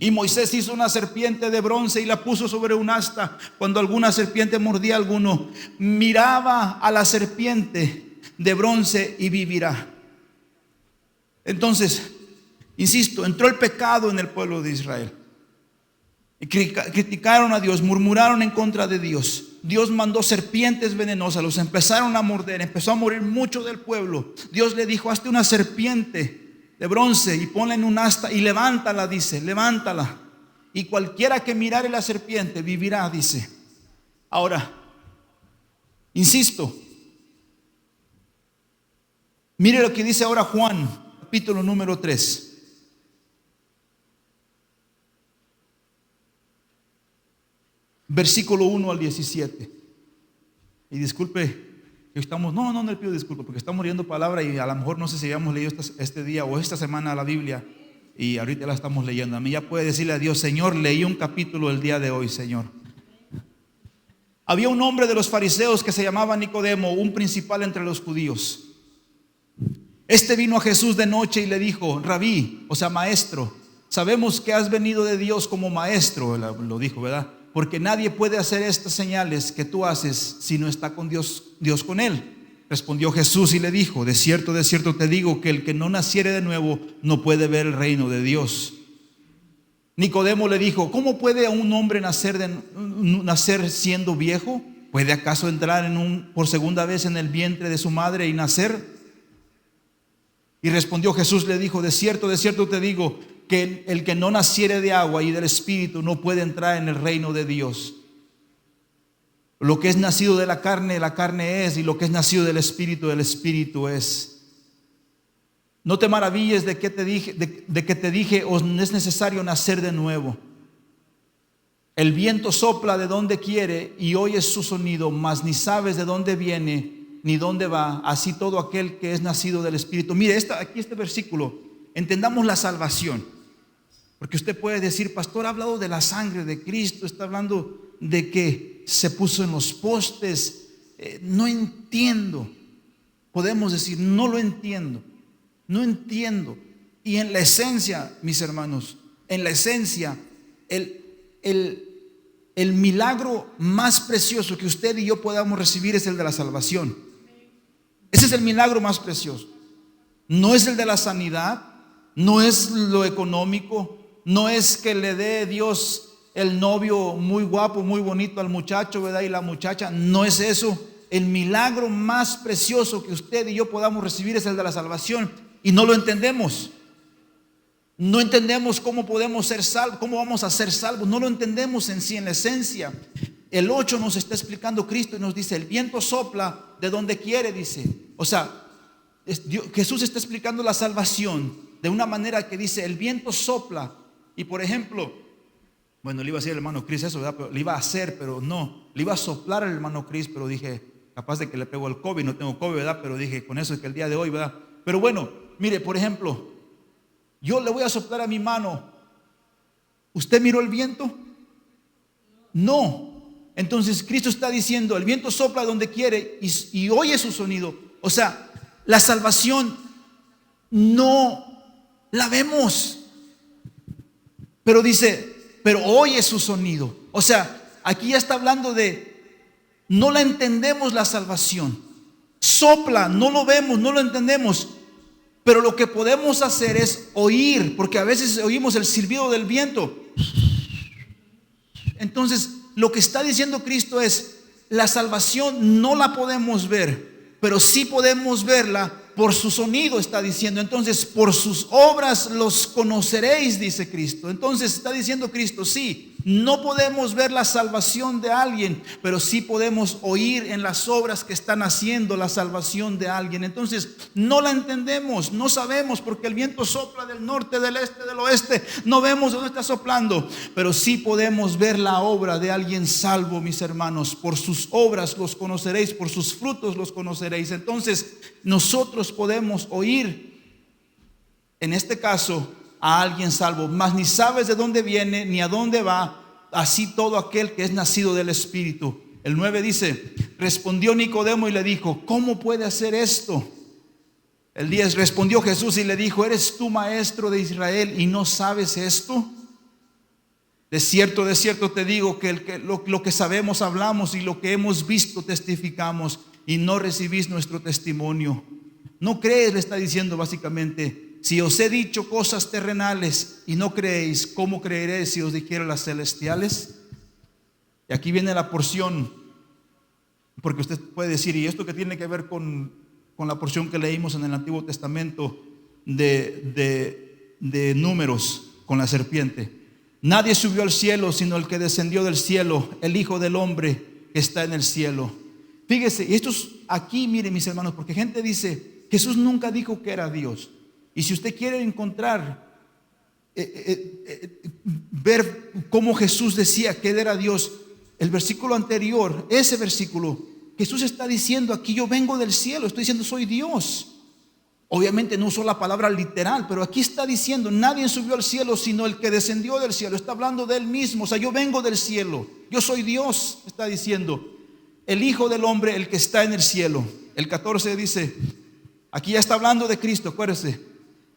y Moisés hizo una serpiente de bronce y la puso sobre un asta. Cuando alguna serpiente mordía a alguno, miraba a la serpiente de bronce y vivirá. Entonces, insisto, entró el pecado en el pueblo de Israel. Y criticaron a Dios, murmuraron en contra de Dios. Dios mandó serpientes venenosas, los empezaron a morder, empezó a morir mucho del pueblo. Dios le dijo, hazte una serpiente de bronce y ponla en un asta y levántala, dice, levántala. Y cualquiera que mirare la serpiente vivirá, dice. Ahora, insisto, mire lo que dice ahora Juan, capítulo número 3. Versículo 1 al 17. Y disculpe que estamos, no le pido disculpas, porque estamos leyendo palabra y a lo mejor no sé si habíamos leído este día o esta semana la Biblia, y ahorita la estamos leyendo. A mí ya puede decirle a Dios, Señor, leí un capítulo el día de hoy, Señor. Había un hombre de los fariseos que se llamaba Nicodemo, un principal entre los judíos. Este vino a Jesús de noche y le dijo, Rabí, o sea, maestro, sabemos que has venido de Dios como maestro, lo dijo, ¿verdad? Porque nadie puede hacer estas señales que tú haces si no está con Dios con él. Respondió Jesús y le dijo, de cierto te digo que el que no naciere de nuevo no puede ver el reino de Dios. Nicodemo le dijo, ¿cómo puede un hombre nacer siendo viejo? ¿Puede acaso entrar por segunda vez en el vientre de su madre y nacer? Y respondió Jesús, le dijo, de cierto te digo que el que no naciere de agua y del Espíritu no puede entrar en el reino de Dios. Lo que es nacido de la carne es, y lo que es nacido del Espíritu es. No te maravilles de que te dije, os es necesario nacer de nuevo. El viento sopla de donde quiere y oyes su sonido, mas ni sabes de dónde viene ni dónde va. Así todo aquel que es nacido del Espíritu. Mire, aquí este versículo, entendamos la salvación. Porque usted puede decir, pastor, ha hablado de la sangre de Cristo, está hablando de que se puso en los postes. No entiendo. Podemos decir, no lo entiendo. No entiendo. Y en la esencia, mis hermanos, en la esencia, el milagro más precioso que usted y yo podamos recibir es el de la salvación. Ese es el milagro más precioso. No es el de la sanidad, no es lo económico, no es que le dé Dios el novio muy guapo, muy bonito al muchacho, ¿verdad? Y la muchacha, no es eso. El milagro más precioso que usted y yo podamos recibir es el de la salvación, y no lo entendemos. No entendemos cómo podemos ser salvos, cómo vamos a ser salvos. No lo entendemos en sí, en la esencia. El 8 nos está explicando Cristo y nos dice: el viento sopla de donde quiere, dice. O sea, Jesús está explicando la salvación de una manera que dice: el viento sopla. Y por ejemplo, bueno, le iba a decir al hermano Chris eso, ¿verdad? Pero le iba a hacer, pero no. Le iba a soplar al hermano Chris, pero dije, capaz de que le pegó el COVID. No tengo COVID, ¿verdad? Pero dije, con eso es que el día de hoy, ¿verdad? Pero bueno, mire, por ejemplo, yo le voy a soplar a mi mano. ¿Usted miró el viento? No. Entonces Cristo está diciendo: el viento sopla donde quiere y oye su sonido. O sea, la salvación no la vemos, pero dice, pero oye su sonido. O sea, aquí ya está hablando de, no la entendemos la salvación. Sopla, no lo vemos, no lo entendemos, pero lo que podemos hacer es oír, porque a veces oímos el silbido del viento. Entonces, lo que está diciendo Cristo es: la salvación no la podemos ver, pero sí podemos verla por su sonido, está diciendo. Entonces, por sus obras los conoceréis, dice Cristo. Entonces está diciendo Cristo: sí, no podemos ver la salvación de alguien, pero sí podemos oír en las obras que están haciendo la salvación de alguien. Entonces no la entendemos, no sabemos, porque el viento sopla del norte, del este, del oeste. No vemos de dónde está soplando, pero sí podemos ver la obra de alguien salvo, mis hermanos. Por sus obras los conoceréis, por sus frutos los conoceréis. Entonces nosotros podemos oír, en este caso, a alguien salvo, mas ni sabes de dónde viene ni a dónde va, así todo aquel que es nacido del Espíritu. El 9 dice: respondió Nicodemo y le dijo: ¿cómo puede hacer esto? El 10: respondió Jesús y le dijo: ¿eres tú maestro de Israel y no sabes esto? De cierto te digo que lo que sabemos hablamos, y lo que hemos visto testificamos, y no recibís nuestro testimonio. No crees, le está diciendo básicamente. Si os he dicho cosas terrenales y no creéis, ¿cómo creeréis si os dijera las celestiales? Y aquí viene la porción, porque usted puede decir: ¿y esto qué tiene que ver con la porción que leímos en el Antiguo Testamento de Números con la serpiente? Nadie subió al cielo sino el que descendió del cielo, el Hijo del Hombre que está en el cielo. Fíjese, y esto es aquí, miren mis hermanos, porque gente dice: Jesús nunca dijo que era Dios. Y si usted quiere encontrar, ver cómo Jesús decía que Él era Dios, el versículo anterior, ese versículo, Jesús está diciendo aquí: yo vengo del cielo, estoy diciendo soy Dios. Obviamente no usó la palabra literal, pero aquí está diciendo: nadie subió al cielo sino el que descendió del cielo. Está hablando de Él mismo. O sea, yo vengo del cielo, yo soy Dios, está diciendo. El Hijo del Hombre, el que está en el cielo. El 14 dice, aquí ya está hablando de Cristo, acuérdese: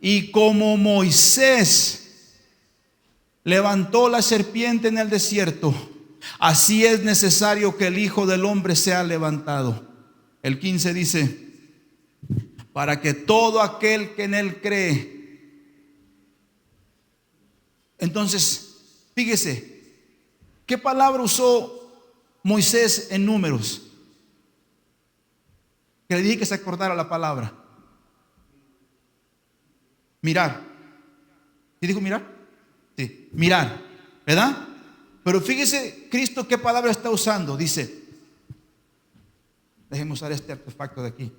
y como Moisés levantó la serpiente en el desierto, así es necesario que el Hijo del Hombre sea levantado. El 15 dice: para que todo aquel que en Él cree. Entonces, fíjese, ¿qué palabra usó Moisés en Números? Que le dije que se acordara la palabra. Mirar. ¿Sí dijo mirar? Sí, mirar, ¿verdad? Pero fíjese Cristo qué palabra está usando. Dice, déjenme usar este artefacto de aquí.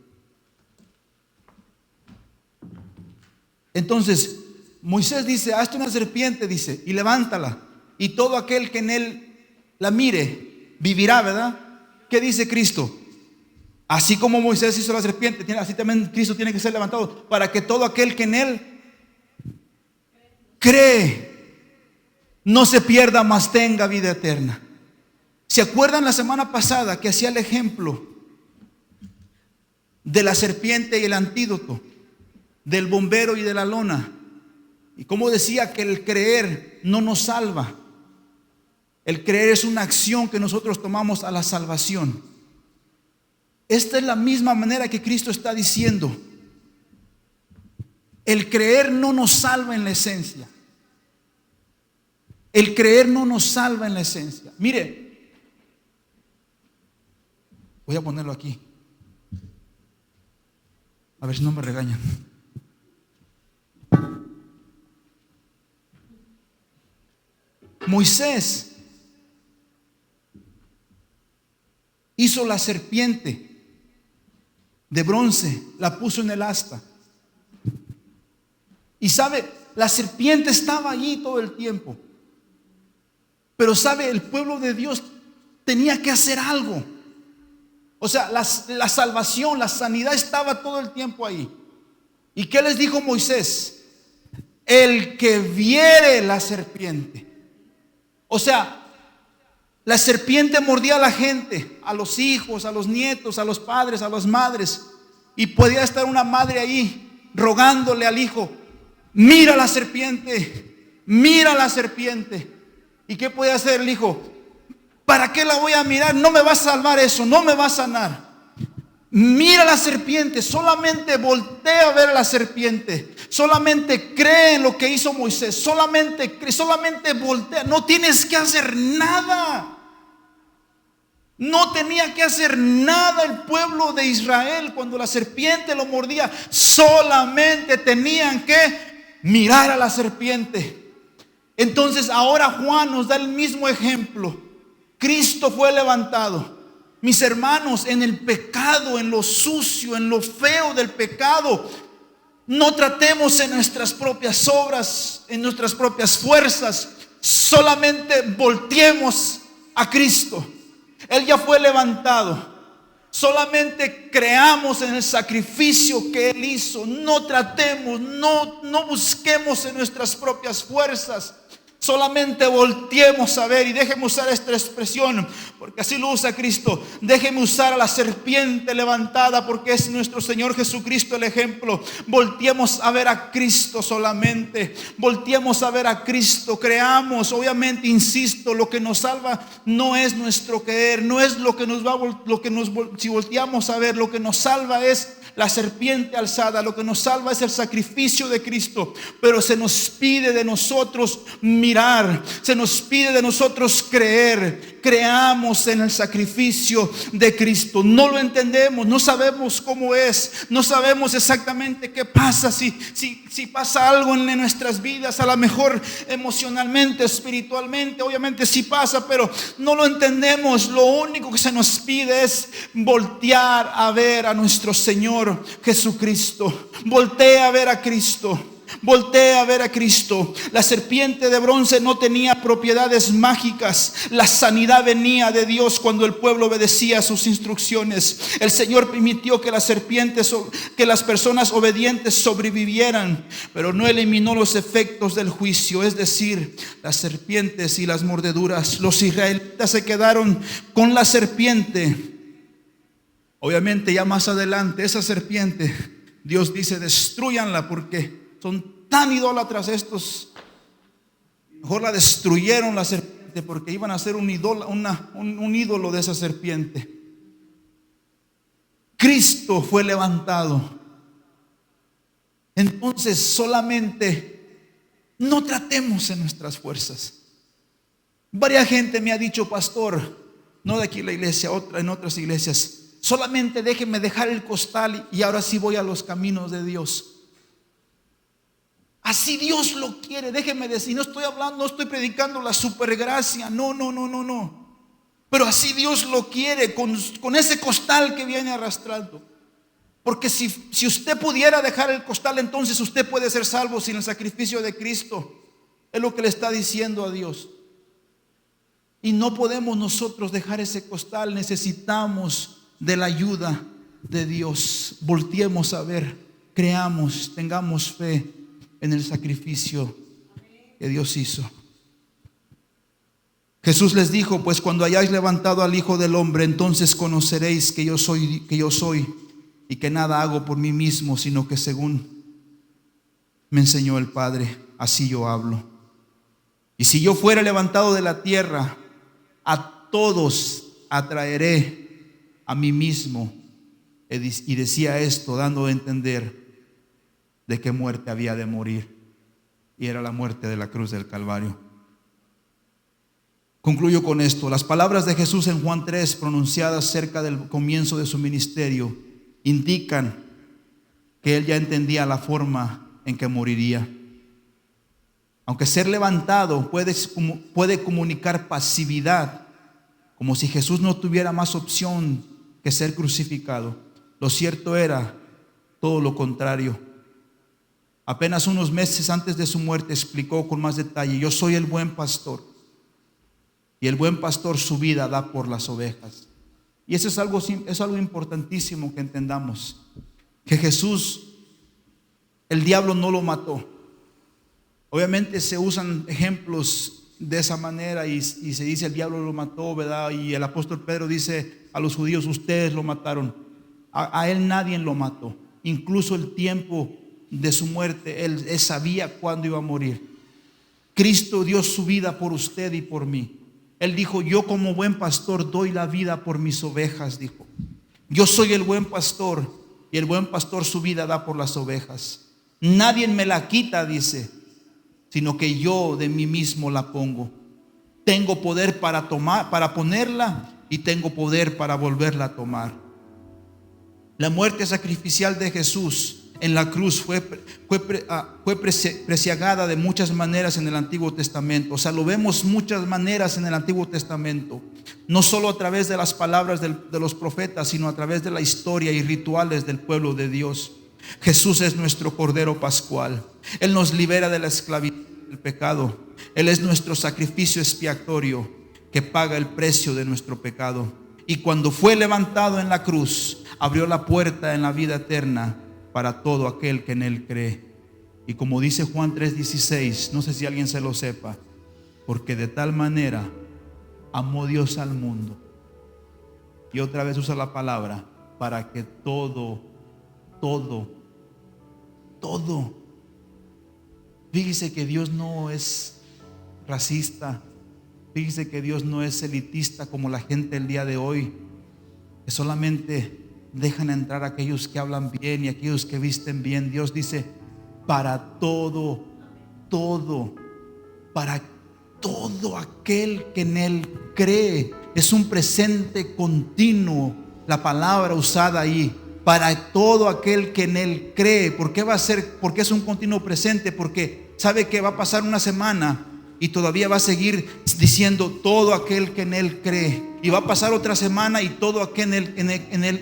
Entonces Moisés dice: hazte una serpiente, dice, y levántala, y todo aquel que en él la mire vivirá, ¿verdad? ¿Qué dice Cristo? Así como Moisés hizo la serpiente, así también Cristo tiene que ser levantado, para que todo aquel que en él cree no se pierda, mas tenga vida eterna. ¿Se acuerdan la semana pasada que hacía el ejemplo de la serpiente y el antídoto, del bombero y de la lona? Y como decía que el creer no nos salva. El creer es una acción que nosotros tomamos a la salvación. Esta es la misma manera que Cristo está diciendo. El creer no nos salva en la esencia. El creer no nos salva en la esencia. Mire, voy a ponerlo aquí. A ver si no me regañan. Moisés hizo la serpiente de bronce, la puso en el asta. Y sabe, la serpiente estaba allí todo el tiempo. Pero sabe, el pueblo de Dios tenía que hacer algo. O sea, la salvación, la sanidad estaba todo el tiempo ahí. ¿Y qué les dijo Moisés? El que viere la serpiente. O sea, la serpiente mordía a la gente, a los hijos, a los nietos, a los padres, a las madres. Y podía estar una madre ahí rogándole al hijo: mira la serpiente, mira la serpiente. ¿Y qué puede hacer el hijo? ¿Para qué la voy a mirar? No me va a salvar eso, no me va a sanar. Mira la serpiente, solamente voltea a ver a la serpiente. Solamente cree en lo que hizo Moisés. Solamente voltea. No tienes que hacer nada. No tenía que hacer nada el pueblo de Israel cuando la serpiente lo mordía. Solamente tenían que mirar a la serpiente. Entonces ahora Juan nos da el mismo ejemplo. Cristo fue levantado. Mis hermanos, en el pecado, en lo sucio, en lo feo del pecado, no tratemos en nuestras propias obras, en nuestras propias fuerzas. Solamente volteemos a Cristo. Él ya fue levantado. Solamente creamos en el sacrificio que Él hizo. No tratemos, no busquemos en nuestras propias fuerzas. Solamente volteemos a ver, y déjeme usar esta expresión porque así lo usa Cristo. Déjeme usar a la serpiente levantada porque es nuestro Señor Jesucristo el ejemplo. Volteemos a ver a Cristo solamente. Volteemos a ver a Cristo. Creamos, obviamente, insisto, lo que nos salva no es nuestro creer, no es lo que nos va, si volteamos a ver, lo que nos salva es la serpiente alzada. Lo que nos salva es el sacrificio de Cristo. Pero se nos pide de nosotros mirar, se nos pide de nosotros creer. Creamos en el sacrificio de Cristo. No lo entendemos, no sabemos cómo es, no sabemos exactamente qué pasa, si pasa algo en nuestras vidas, a lo mejor emocionalmente, espiritualmente, obviamente sí pasa, pero no lo entendemos. Lo único que se nos pide es voltear a ver a nuestro Señor Jesucristo. Voltea a ver a Cristo. Voltea a ver a Cristo. La serpiente de bronce no tenía propiedades mágicas. La sanidad venía de Dios cuando el pueblo obedecía sus instrucciones. El Señor permitió que las serpientes, que las personas obedientes sobrevivieran, pero no eliminó los efectos del juicio, es decir, las serpientes y las mordeduras. Los israelitas se quedaron con la serpiente. Obviamente ya más adelante esa serpiente, Dios dice: destrúyanla porque son tan idólatras estos. Mejor la destruyeron la serpiente porque iban a ser un ídolo de esa serpiente. Cristo fue levantado. Entonces solamente no tratemos en nuestras fuerzas. Varias gente me ha dicho: pastor, no de aquí en la iglesia, en otras iglesias, solamente déjeme dejar el costal y ahora sí voy a los caminos de Dios. Así Dios lo quiere. Déjeme decir, no estoy predicando la supergracia, no. Pero así Dios lo quiere, con ese costal que viene arrastrando. Porque si usted pudiera dejar el costal, entonces usted puede ser salvo sin el sacrificio de Cristo. Es lo que le está diciendo a Dios. Y no podemos nosotros dejar ese costal. Necesitamos de la ayuda de Dios. Volteemos a ver, creamos, tengamos fe en el sacrificio que Dios hizo. Jesús les dijo: pues cuando hayáis levantado al Hijo del Hombre, entonces conoceréis que yo soy y que nada hago por mí mismo, sino que según me enseñó el Padre, así yo hablo. Y si yo fuera levantado de la tierra, a todos atraeré a mí mismo. Y decía esto dando a entender de qué muerte había de morir, y era la muerte de la cruz del Calvario. Concluyo con esto. Las palabras de Jesús en Juan 3, pronunciadas cerca del comienzo de su ministerio, indican que Él ya entendía la forma en que moriría. Aunque ser levantado puede comunicar pasividad, como si Jesús no tuviera más opción que ser crucificado, lo cierto era todo lo contrario. Apenas unos meses antes de su muerte explicó con más detalle: yo soy el buen pastor, y el buen pastor su vida da por las ovejas. Y eso es algo importantísimo que entendamos, que Jesús, el diablo no lo mató. Obviamente se usan ejemplos de esa manera y se dice el diablo lo mató, ¿verdad? Y el apóstol Pedro dice a los judíos: ustedes lo mataron. A él nadie lo mató. Incluso el tiempo de su muerte, él sabía cuándo iba a morir. Cristo dio su vida por usted y por mí. Él dijo: yo como buen pastor doy la vida por mis ovejas, dijo. Yo soy el buen pastor, y el buen pastor su vida da por las ovejas. Nadie me la quita, dice, sino que yo de mí mismo la pongo. Tengo poder para ponerla, y tengo poder para volverla a tomar. La muerte sacrificial de Jesús en la cruz fue preciagada de muchas maneras en el Antiguo Testamento. O sea, lo vemos muchas maneras en el Antiguo Testamento. No solo a través de las palabras de los profetas, sino a través de la historia y rituales del pueblo de Dios. Jesús es nuestro Cordero Pascual. Él nos libera de la esclavitud del pecado. Él es nuestro sacrificio expiatorio que paga el precio de nuestro pecado. Y cuando fue levantado en la cruz, abrió la puerta en la vida eterna para todo aquel que en Él cree. Y como dice Juan 3:16, no sé si alguien se lo sepa: porque de tal manera amó Dios al mundo. Y otra vez usa la palabra: para que todo. Fíjese que Dios no es racista. Fíjese que Dios no es elitista como la gente el día de hoy, que solamente dejan entrar a aquellos que hablan bien y aquellos que visten bien. Dios dice: para todo, para todo aquel que en Él cree. Es un presente continuo la palabra usada ahí: para todo aquel que en Él cree. ¿Por qué va a ser? Porque es un continuo presente, porque sabe que va a pasar una semana y todavía va a seguir diciendo todo aquel que en Él cree. Y va a pasar otra semana y todo aquel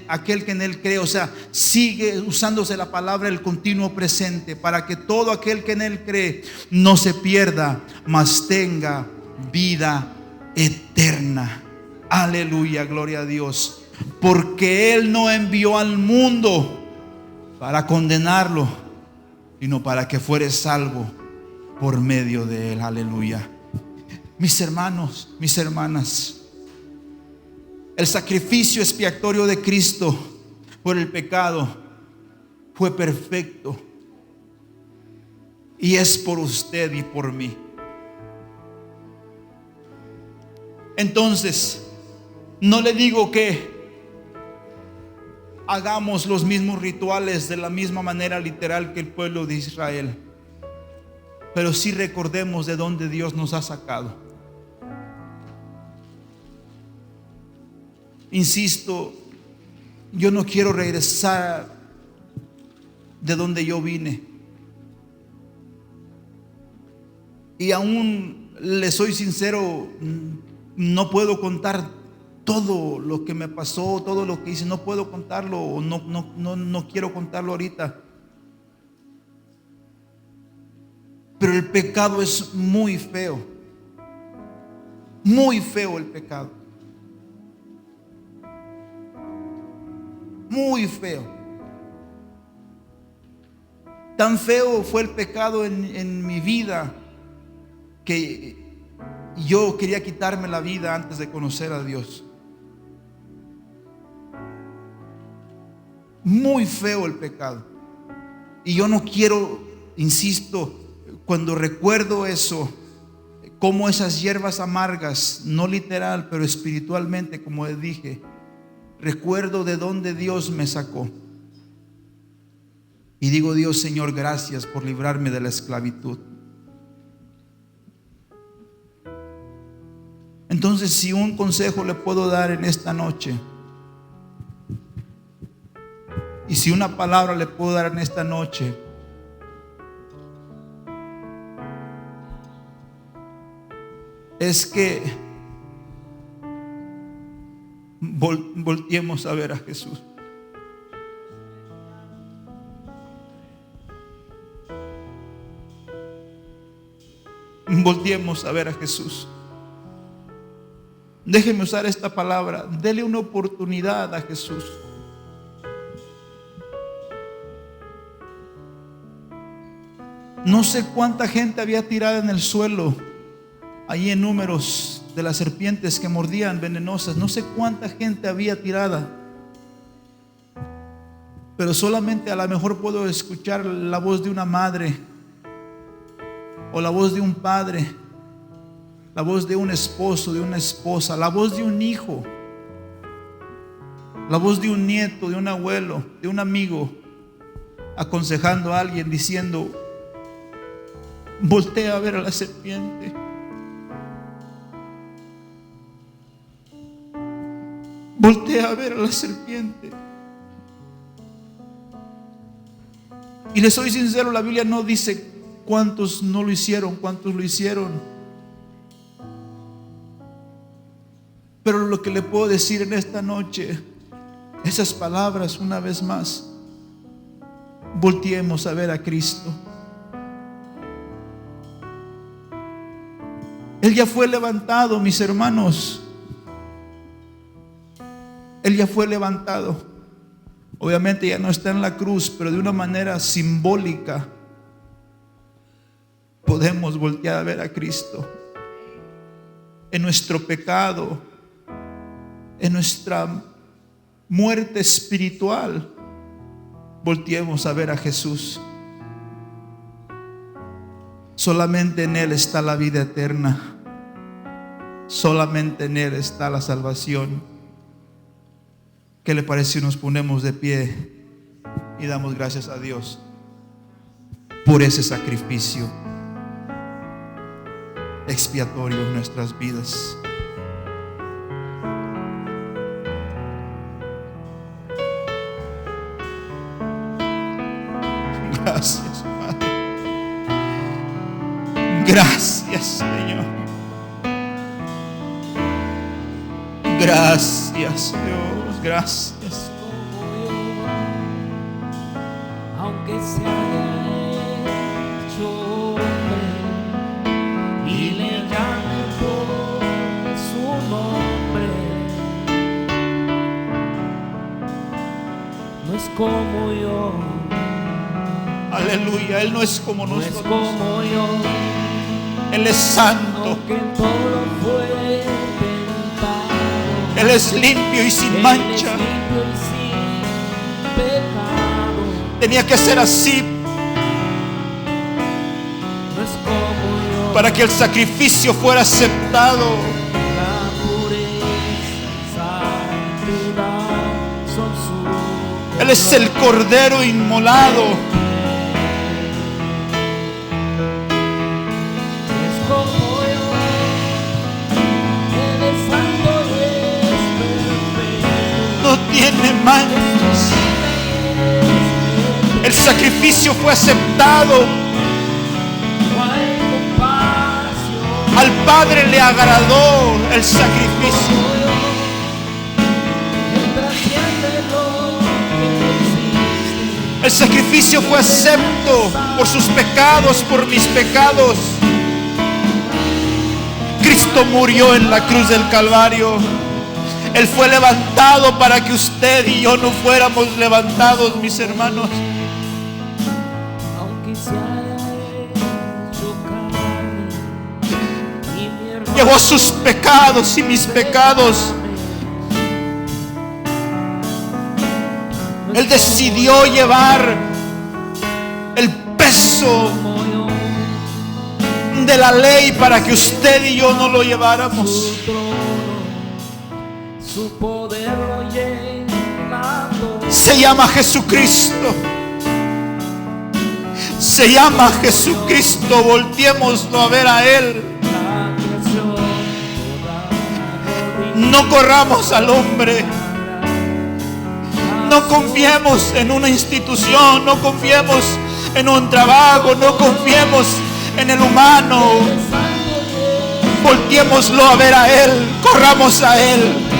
aquel que en Él cree. O sea, sigue usándose la palabra el continuo presente, para que todo aquel que en Él cree no se pierda, mas tenga vida eterna. Aleluya, gloria a Dios. Porque Él no envió al mundo para condenarlo, sino para que fuere salvo por medio de Él. Aleluya. Mis hermanos, mis hermanas, el sacrificio expiatorio de Cristo por el pecado fue perfecto, y es por usted y por mí. Entonces, no le digo que hagamos los mismos rituales de la misma manera literal que el pueblo de Israel, pero sí recordemos de dónde Dios nos ha sacado. Insisto, yo no quiero regresar de donde yo vine. Y aún le soy sincero, no puedo contar todo lo que me pasó, todo lo que hice. No puedo contarlo, o no quiero contarlo ahorita. Pero el pecado es muy feo. Muy feo el pecado. Muy feo. Tan feo fue el pecado en mi vida que yo quería quitarme la vida antes de conocer a Dios. Muy feo el pecado. Y yo no quiero, insisto, cuando recuerdo eso, como esas hierbas amargas, no literal, pero espiritualmente, como les dije, recuerdo de dónde Dios me sacó. Y digo: Dios, Señor, gracias por librarme de la esclavitud. Entonces, si un consejo le puedo dar en esta noche, y si una palabra le puedo dar en esta noche, es que volteemos a ver a Jesús. Volteemos a ver a Jesús. Déjeme usar esta palabra: dele una oportunidad a Jesús. No sé cuánta gente había tirada en el suelo, ahí en Números, de las serpientes que mordían venenosas. No sé cuánta gente había tirada, pero solamente a lo mejor puedo escuchar la voz de una madre, o la voz de un padre, la voz de un esposo, de una esposa, la voz de un hijo, la voz de un nieto, de un abuelo, de un amigo, aconsejando a alguien, diciendo: voltea a ver a la serpiente. Voltea a ver a la serpiente. Y les soy sincero, la Biblia no dice cuántos no lo hicieron, cuántos lo hicieron. Pero lo que le puedo decir en esta noche, esas palabras una vez más: volteemos a ver a Cristo. Él ya fue levantado, mis hermanos. Él ya fue levantado. Obviamente ya no está en la cruz, pero de una manera simbólica podemos voltear a ver a Cristo. En nuestro pecado, en nuestra muerte espiritual, volteemos a ver a Jesús. Solamente en Él está la vida eterna. Solamente en Él está la salvación. ¿Qué le parece si nos ponemos de pie y damos gracias a Dios por ese sacrificio expiatorio en nuestras vidas? Gracias, Padre. Gracias, Señor. Gracias, Dios. Gracias. Aunque se haya hecho hombre y le llame por su nombre, no es como yo. Aleluya. Él no es como No es nosotros. como yo. Él es santo. Aunque todo fue tentado, Él es limpio y sin Él mancha. es limpio y sin pecado. Tenía que ser así No es como yo. para que el sacrificio fuera aceptado. La pureza y santidad son su Él es el Cordero inmolado. Es como yo. Él es santo y es perfecto. No tiene manchas. El sacrificio fue aceptado. No hay comparación. Al Padre le agradó el sacrificio. Él trasciende lo que existe. El sacrificio fue acepto por sus pecados, por mis pecados. Cristo murió en la cruz del Calvario. Él fue levantado para que usted y yo no fuéramos levantados, mis hermanos. Aunque se haya hecho carne y mi hermano Llevó sus pecados y mis pecados. Él decidió llevar el peso como yo. de la ley para que usted y yo no lo lleváramos. Su trono, su poder lo llena todo. Se llama Jesucristo. Se llama Jesucristo. Volteémoslo a ver a Él. La creación toda No corramos al hombre. No confiemos en una institución. No confiemos en un trabajo. No confiemos en el humano. Volteémoslo a ver a Él. Corramos a Él.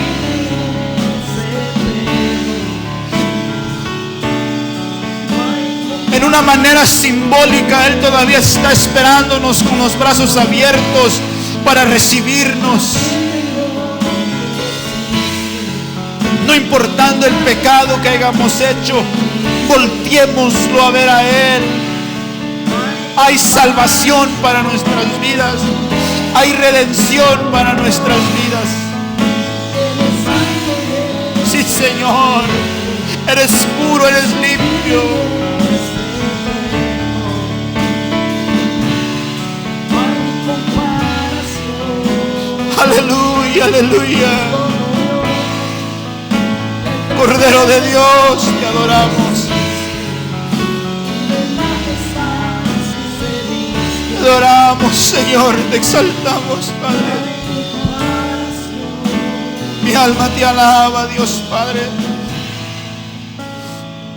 En una manera simbólica, Él todavía está esperándonos con los brazos abiertos para recibirnos. No importando el pecado que hayamos hecho, volteémoslo a ver a Él. Hay salvación para nuestras vidas. Hay redención para nuestras vidas. Sí, Señor. Eres puro, eres limpio. Aleluya, aleluya. Cordero de Dios, te adoramos. Te adoramos, Señor, te exaltamos, Padre. Mi alma te alaba, Dios Padre.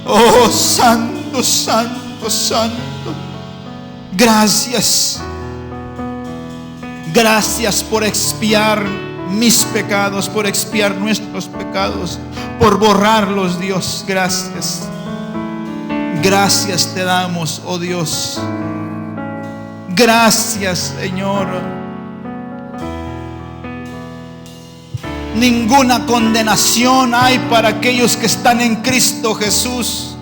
Oh, santo, santo, santo. Gracias. Gracias por expiar mis pecados, por expiar nuestros pecados, por borrarlos, Dios. Gracias. Gracias te damos, oh Dios. Gracias, Señor. Ninguna condenación hay para aquellos que están en Cristo Jesús.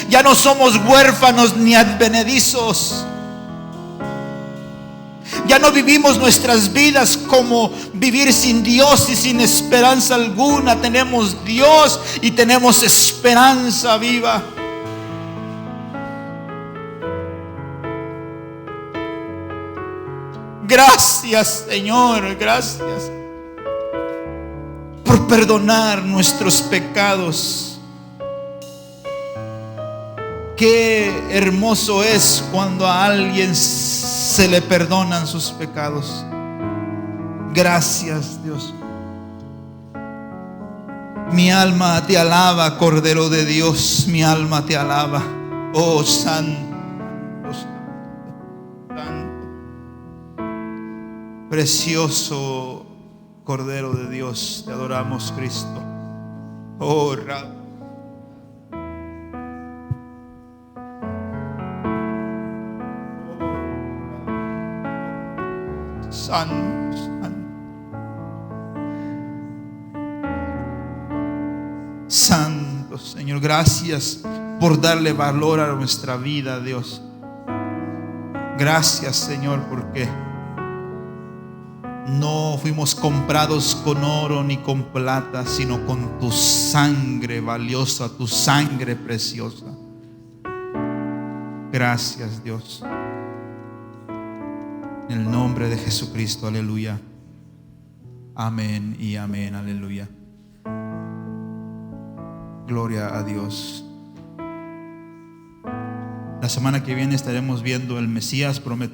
Ya no somos huérfanos ni advenedizos. Ya no vivimos nuestras vidas como vivir sin Dios y sin esperanza alguna. Tenemos Dios y tenemos esperanza viva. Gracias, Señor, gracias por perdonar nuestros pecados. Qué hermoso es cuando a alguien se le perdonan sus pecados. Gracias, Dios. Mi alma te alaba, Cordero de Dios. Mi alma te alaba. Oh, santo, santo, precioso Cordero de Dios. Te adoramos, Cristo. Oh, Rab. Santo, santo, santo, Señor, gracias por darle valor a nuestra vida, Dios. Gracias, Señor, porque no fuimos comprados con oro ni con plata, sino con tu sangre valiosa, tu sangre preciosa. Gracias, Dios. En el nombre de Jesucristo, aleluya. Amén y amén, aleluya. Gloria a Dios. La semana que viene estaremos viendo el Mesías prometido.